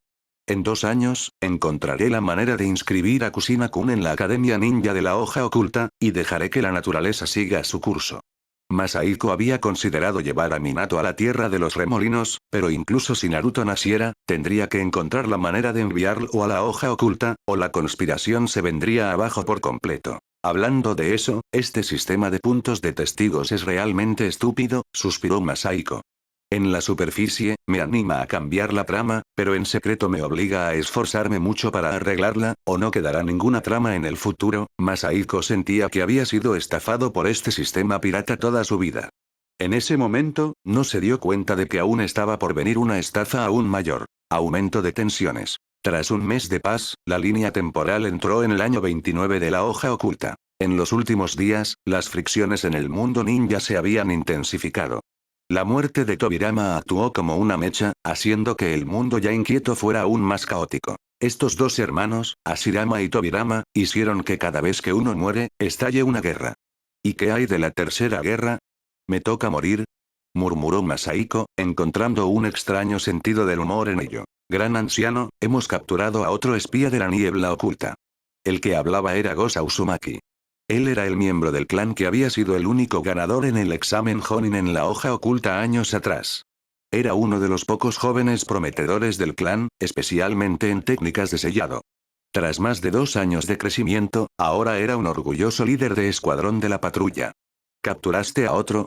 En 2 años, encontraré la manera de inscribir a Kusina-kun en la Academia Ninja de la Hoja Oculta, y dejaré que la naturaleza siga su curso. Masahiko había considerado llevar a Minato a la tierra de los remolinos, pero incluso si Naruto naciera, tendría que encontrar la manera de enviarlo a la hoja oculta, o la conspiración se vendría abajo por completo. Hablando de eso, este sistema de puntos de testigos es realmente estúpido, suspiró Masahiko. En la superficie, me anima a cambiar la trama, pero en secreto me obliga a esforzarme mucho para arreglarla, o no quedará ninguna trama en el futuro. Masahiko sentía que había sido estafado por este sistema pirata toda su vida. En ese momento, no se dio cuenta de que aún estaba por venir una estafa aún mayor. Aumento de tensiones. Tras un mes de paz, la línea temporal entró en el año 29 de la hoja oculta. En los últimos días, las fricciones en el mundo ninja se habían intensificado. La muerte de Tobirama actuó como una mecha, haciendo que el mundo ya inquieto fuera aún más caótico. Estos dos hermanos, Hashirama y Tobirama, hicieron que cada vez que uno muere, estalle una guerra. ¿Y qué hay de la tercera guerra? ¿Me toca morir?, murmuró Masahiko, encontrando un extraño sentido del humor en ello. Gran anciano, hemos capturado a otro espía de la niebla oculta. El que hablaba era Gosa Uzumaki. Él era el miembro del clan que había sido el único ganador en el examen Jonin en la hoja oculta años atrás. Era uno de los pocos jóvenes prometedores del clan, especialmente en técnicas de sellado. Tras más de 2 años de crecimiento, ahora era un orgulloso líder de escuadrón de la patrulla. ¿Capturaste a otro?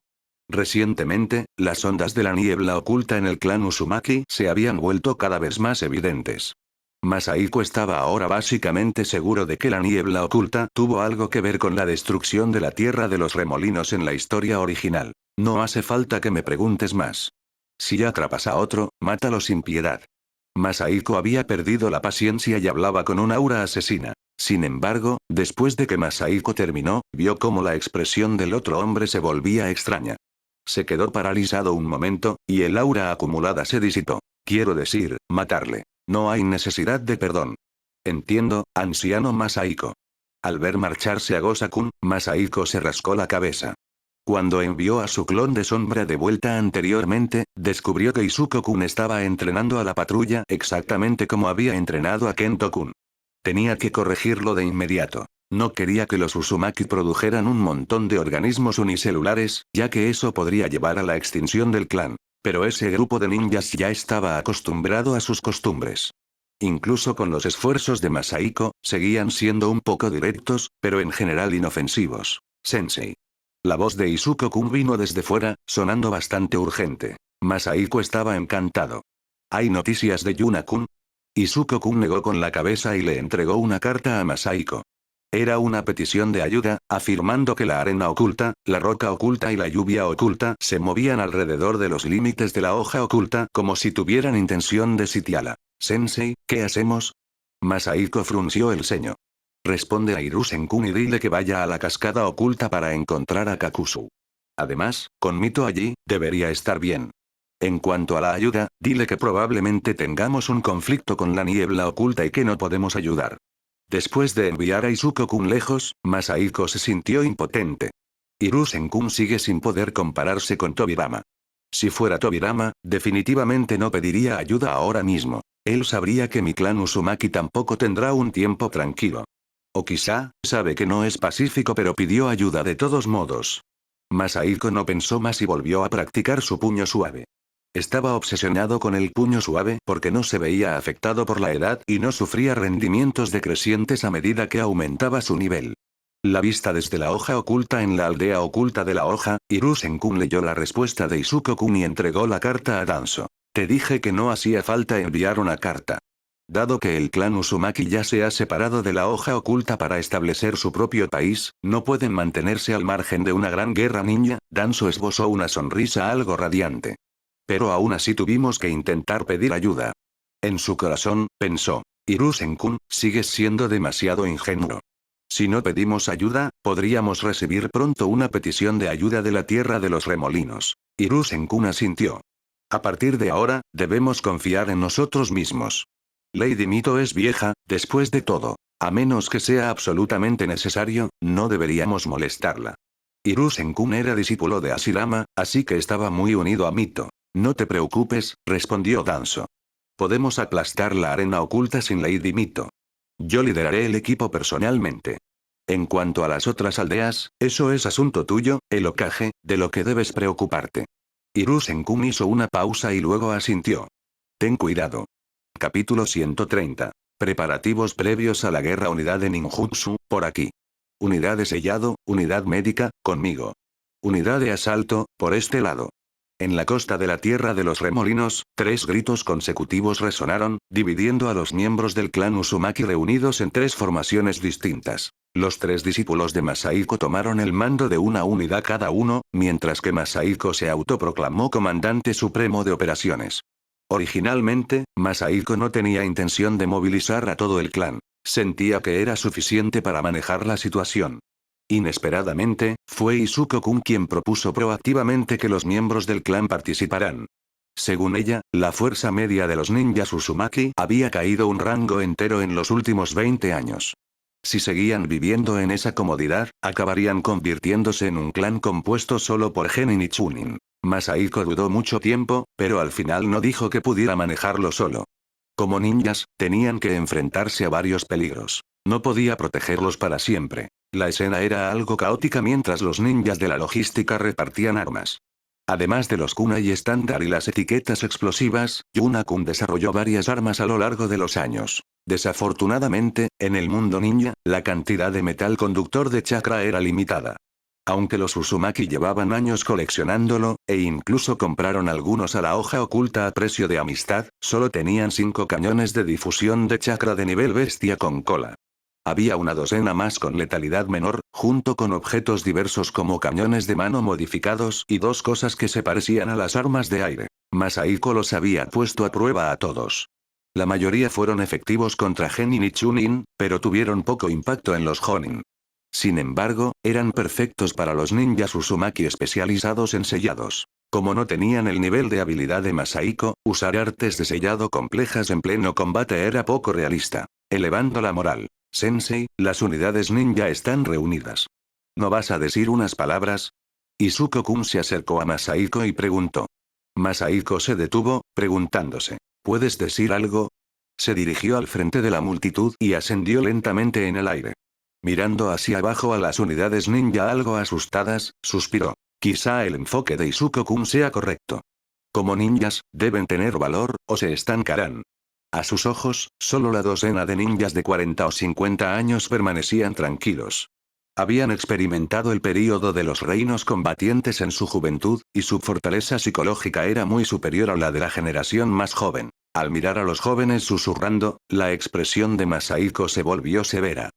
Recientemente, las ondas de la niebla oculta en el clan Uzumaki se habían vuelto cada vez más evidentes. Masahiko estaba ahora básicamente seguro de que la niebla oculta tuvo algo que ver con la destrucción de la Tierra de los Remolinos en la historia original. No hace falta que me preguntes más. Si atrapas a otro, mátalo sin piedad. Masahiko había perdido la paciencia y hablaba con un aura asesina. Sin embargo, después de que Masahiko terminó, vio cómo la expresión del otro hombre se volvía extraña. Se quedó paralizado un momento, y el aura acumulada se disipó. Quiero decir, matarle. No hay necesidad de perdón. Entiendo, anciano Masahiko. Al ver marcharse a Gosa-kun, Masahiko se rascó la cabeza. Cuando envió a su clon de sombra de vuelta anteriormente, descubrió que Izuku-kun estaba entrenando a la patrulla exactamente como había entrenado a Kento-kun. Tenía que corregirlo de inmediato. No quería que los Uzumaki produjeran un montón de organismos unicelulares, ya que eso podría llevar a la extinción del clan. Pero ese grupo de ninjas ya estaba acostumbrado a sus costumbres. Incluso con los esfuerzos de Masahiko, seguían siendo un poco directos, pero en general inofensivos. Sensei. La voz de Izuku-kun vino desde fuera, sonando bastante urgente. Masahiko estaba encantado. ¿Hay noticias de Yuna-kun? Izuku-kun negó con la cabeza y le entregó una carta a Masahiko. Era una petición de ayuda, afirmando que la arena oculta, la roca oculta y la lluvia oculta se movían alrededor de los límites de la hoja oculta como si tuvieran intención de sitiarla. Sensei, ¿qué hacemos? Masahiko frunció el ceño. Responde a Hiruzen-kun y dile que vaya a la cascada oculta para encontrar a Kakuzu. Además, con Mito allí, debería estar bien. En cuanto a la ayuda, dile que probablemente tengamos un conflicto con la niebla oculta y que no podemos ayudar. Después de enviar a Izuku-kun lejos, Masahiko se sintió impotente. Hiruzen-kun sigue sin poder compararse con Tobirama. Si fuera Tobirama, definitivamente no pediría ayuda ahora mismo. Él sabría que mi clan Uzumaki tampoco tendrá un tiempo tranquilo. O quizá, sabe que no es pacífico pero pidió ayuda de todos modos. Masahiko no pensó más y volvió a practicar su puño suave. Estaba obsesionado con el puño suave porque no se veía afectado por la edad y no sufría rendimientos decrecientes a medida que aumentaba su nivel. La vista desde la hoja oculta en la aldea oculta de la hoja, Hiruzen-kun leyó la respuesta de Izuku-kun y entregó la carta a Danzo. Te dije que no hacía falta enviar una carta. Dado que el clan Uzumaki ya se ha separado de la hoja oculta para establecer su propio país, no pueden mantenerse al margen de una gran guerra ninja. Danzo esbozó una sonrisa algo radiante. Pero aún así tuvimos que intentar pedir ayuda. En su corazón, pensó. Hiruzen-kun, sigues siendo demasiado ingenuo. Si no pedimos ayuda, podríamos recibir pronto una petición de ayuda de la Tierra de los Remolinos. Hiruzen-kun asintió. A partir de ahora, debemos confiar en nosotros mismos. Lady Mito es vieja, después de todo. A menos que sea absolutamente necesario, no deberíamos molestarla. Hiruzen-kun era discípulo de Hashirama, así que estaba muy unido a Mito. No te preocupes, respondió Danzo. Podemos aplastar la arena oculta sin Lady Mito. Yo lideraré el equipo personalmente. En cuanto a las otras aldeas, eso es asunto tuyo, el Hokage, de lo que debes preocuparte. Hiruzen-kun hizo una pausa y luego asintió. Ten cuidado. Capítulo 130. Preparativos previos a la guerra. Unidad de ninjutsu, por aquí. Unidad de sellado, unidad médica, conmigo. Unidad de asalto, por este lado. En la costa de la Tierra de los Remolinos, 3 gritos consecutivos resonaron, dividiendo a los miembros del clan Uzumaki reunidos en 3 formaciones distintas. Los 3 discípulos de Masahiko tomaron el mando de una unidad cada uno, mientras que Masahiko se autoproclamó comandante supremo de operaciones. Originalmente, Masahiko no tenía intención de movilizar a todo el clan. Sentía que era suficiente para manejar la situación. Inesperadamente, fue Izuko-kun quien propuso proactivamente que los miembros del clan participaran. Según ella, la fuerza media de los ninjas Uzumaki había caído un rango entero en los últimos 20 años. Si seguían viviendo en esa comodidad, acabarían convirtiéndose en un clan compuesto solo por genin y chunin. Masahiko dudó mucho tiempo, pero al final no dijo que pudiera manejarlo solo. Como ninjas, tenían que enfrentarse a varios peligros. No podía protegerlos para siempre. La escena era algo caótica mientras los ninjas de la logística repartían armas. Además de los kunai estándar y las etiquetas explosivas, Yuna-kun desarrolló varias armas a lo largo de los años. Desafortunadamente, en el mundo ninja, la cantidad de metal conductor de chakra era limitada. Aunque los Uzumaki llevaban años coleccionándolo, e incluso compraron algunos a la hoja oculta a precio de amistad, solo tenían 5 cañones de difusión de chakra de nivel bestia con cola. Había una docena más con letalidad menor, junto con objetos diversos como cañones de mano modificados y 2 cosas que se parecían a las armas de aire. Masahiko los había puesto a prueba a todos. La mayoría fueron efectivos contra genin y chunin, pero tuvieron poco impacto en los jonin. Sin embargo, eran perfectos para los ninjas Uzumaki especializados en sellados. Como no tenían el nivel de habilidad de Masahiko, usar artes de sellado complejas en pleno combate era poco realista. Elevando la moral. Sensei, las unidades ninja están reunidas. ¿No vas a decir unas palabras? Izuko-kun se acercó a Masahiko y preguntó. Masahiko se detuvo, preguntándose. ¿Puedes decir algo? Se dirigió al frente de la multitud y ascendió lentamente en el aire. Mirando hacia abajo a las unidades ninja algo asustadas, suspiró. Quizá el enfoque de Izuko-kun sea correcto. Como ninjas, deben tener valor, o se estancarán. A sus ojos, solo la docena de ninjas de 40 o 50 años permanecían tranquilos. Habían experimentado el período de los reinos combatientes en su juventud, y su fortaleza psicológica era muy superior a la de la generación más joven. Al mirar a los jóvenes susurrando, la expresión de Masahiko se volvió severa.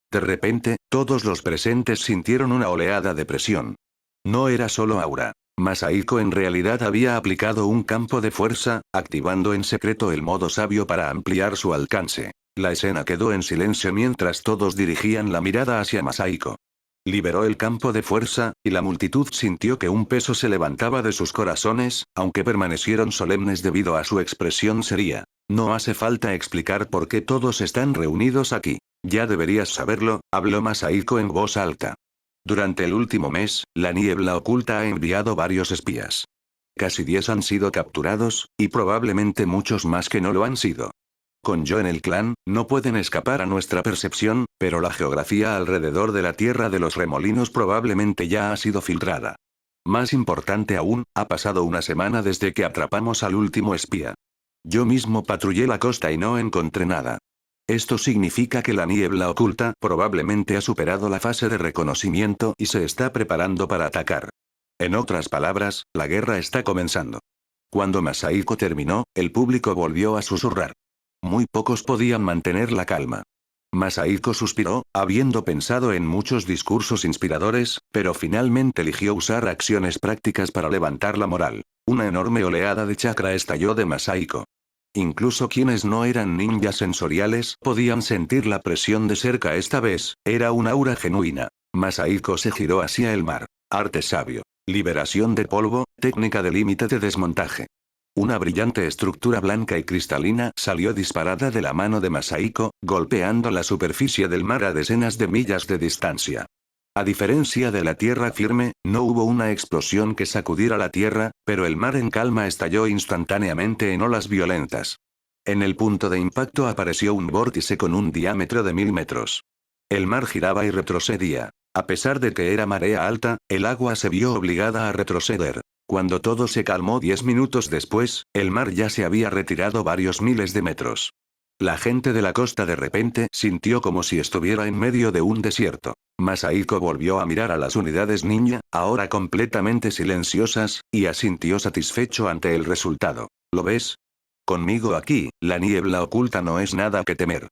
De repente, todos los presentes sintieron una oleada de presión. No era solo aura. Masahiko en realidad había aplicado un campo de fuerza, activando en secreto el modo sabio para ampliar su alcance. La escena quedó en silencio mientras todos dirigían la mirada hacia Masahiko. Liberó el campo de fuerza, y la multitud sintió que un peso se levantaba de sus corazones, aunque permanecieron solemnes debido a su expresión seria. No hace falta explicar por qué todos están reunidos aquí. Ya deberías saberlo, habló Masahiko en voz alta. Durante el último mes, la niebla oculta ha enviado varios espías. Casi 10 han sido capturados, y probablemente muchos más que no lo han sido. Con yo en el clan, no pueden escapar a nuestra percepción, pero la geografía alrededor de la Tierra de los Remolinos probablemente ya ha sido filtrada. Más importante aún, ha pasado una semana desde que atrapamos al último espía. Yo mismo patrullé la costa y no encontré nada. Esto significa que la niebla oculta probablemente ha superado la fase de reconocimiento y se está preparando para atacar. En otras palabras, la guerra está comenzando. Cuando Masahiko terminó, el público volvió a susurrar. Muy pocos podían mantener la calma. Masahiko suspiró, habiendo pensado en muchos discursos inspiradores, pero finalmente eligió usar acciones prácticas para levantar la moral. Una enorme oleada de chakra estalló de Masahiko. Incluso quienes no eran ninjas sensoriales podían sentir la presión de cerca esta vez, era un aura genuina. Masahiko se giró hacia el mar. Arte sabio. Liberación de polvo, técnica de límite de desmontaje. Una brillante estructura blanca y cristalina salió disparada de la mano de Masahiko, golpeando la superficie del mar a decenas de millas de distancia. A diferencia de la tierra firme, no hubo una explosión que sacudiera la tierra, pero el mar en calma estalló instantáneamente en olas violentas. En el punto de impacto apareció un vórtice con un diámetro de 1000 metros. El mar giraba y retrocedía. A pesar de que era marea alta, el agua se vio obligada a retroceder. Cuando todo se calmó 10 minutos después, el mar ya se había retirado varios miles de metros. La gente de la costa de repente sintió como si estuviera en medio de un desierto. Masahiko volvió a mirar a las unidades ninja, ahora completamente silenciosas, y asintió satisfecho ante el resultado. ¿Lo ves? Conmigo aquí, la niebla oculta no es nada que temer.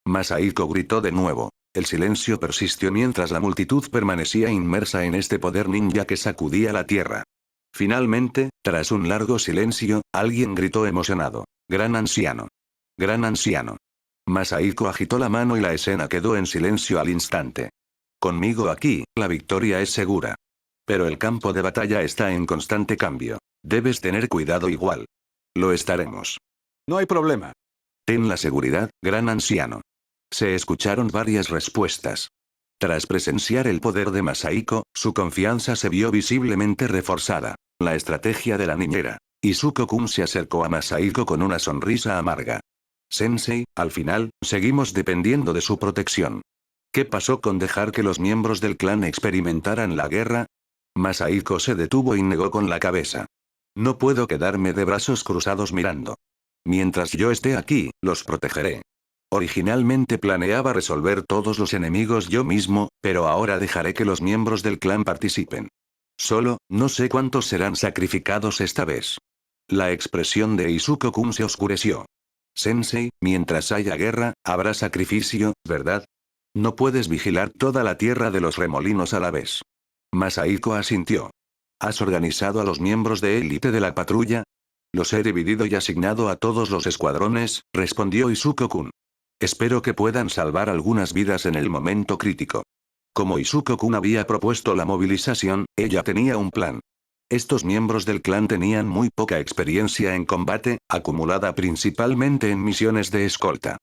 Masahiko gritó de nuevo. El silencio persistió mientras la multitud permanecía inmersa en este poder ninja que sacudía la tierra. Finalmente, tras un largo silencio, alguien gritó emocionado. Gran anciano. Gran anciano. Masahiko agitó la mano y la escena quedó en silencio al instante. Conmigo aquí, la victoria es segura. Pero el campo de batalla está en constante cambio. Debes tener cuidado igual. Lo estaremos. No hay problema. Ten la seguridad, gran anciano. Se escucharon varias respuestas. Tras presenciar el poder de Masahiko, su confianza se vio visiblemente reforzada. La estrategia de la niñera. Izuko-kun se acercó a Masahiko con una sonrisa amarga. Sensei, al final, seguimos dependiendo de su protección. ¿Qué pasó con dejar que los miembros del clan experimentaran la guerra? Masahiko se detuvo y negó con la cabeza. No puedo quedarme de brazos cruzados mirando. Mientras yo esté aquí, los protegeré. Originalmente planeaba resolver todos los enemigos yo mismo, pero ahora dejaré que los miembros del clan participen. Solo, no sé cuántos serán sacrificados esta vez. La expresión de Izuko-kun se oscureció. Sensei, mientras haya guerra, habrá sacrificio, ¿verdad? No puedes vigilar toda la tierra de los remolinos a la vez. Masahiko asintió. ¿Has organizado a los miembros de élite de la patrulla? Los he dividido y asignado a todos los escuadrones, respondió Izuko-kun. Espero que puedan salvar algunas vidas en el momento crítico. Como Izuko-kun había propuesto la movilización, ella tenía un plan. Estos miembros del clan tenían muy poca experiencia en combate, acumulada principalmente en misiones de escolta.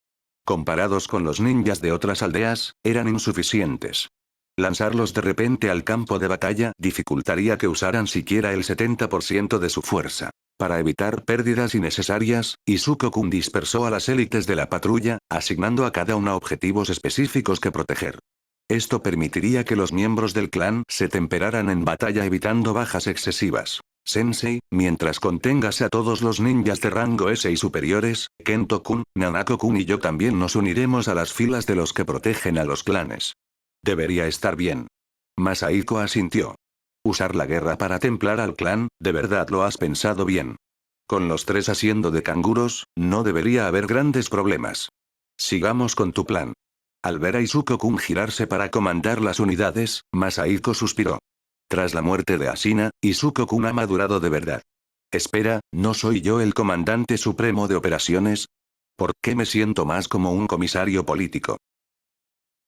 Comparados con los ninjas de otras aldeas, eran insuficientes. Lanzarlos de repente al campo de batalla dificultaría que usaran siquiera el 70% de su fuerza. Para evitar pérdidas innecesarias, Izuko-kun dispersó a las élites de la patrulla, asignando a cada una objetivos específicos que proteger. Esto permitiría que los miembros del clan se temperaran en batalla evitando bajas excesivas. Sensei, mientras contengas a todos los ninjas de rango S y superiores, Kento-kun, Nanako-kun y yo también nos uniremos a las filas de los que protegen a los clanes. Debería estar bien. Masahiko asintió. Usar la guerra para templar al clan, ¿de verdad lo has pensado bien? Con los tres haciendo de canguros, no debería haber grandes problemas. Sigamos con tu plan. Al ver a Izuko-kun girarse para comandar las unidades, Masahiko suspiró. Tras la muerte de Asina, Izuko-kun ha madurado de verdad. Espera, ¿no soy yo el comandante supremo de operaciones? ¿Por qué me siento más como un comisario político?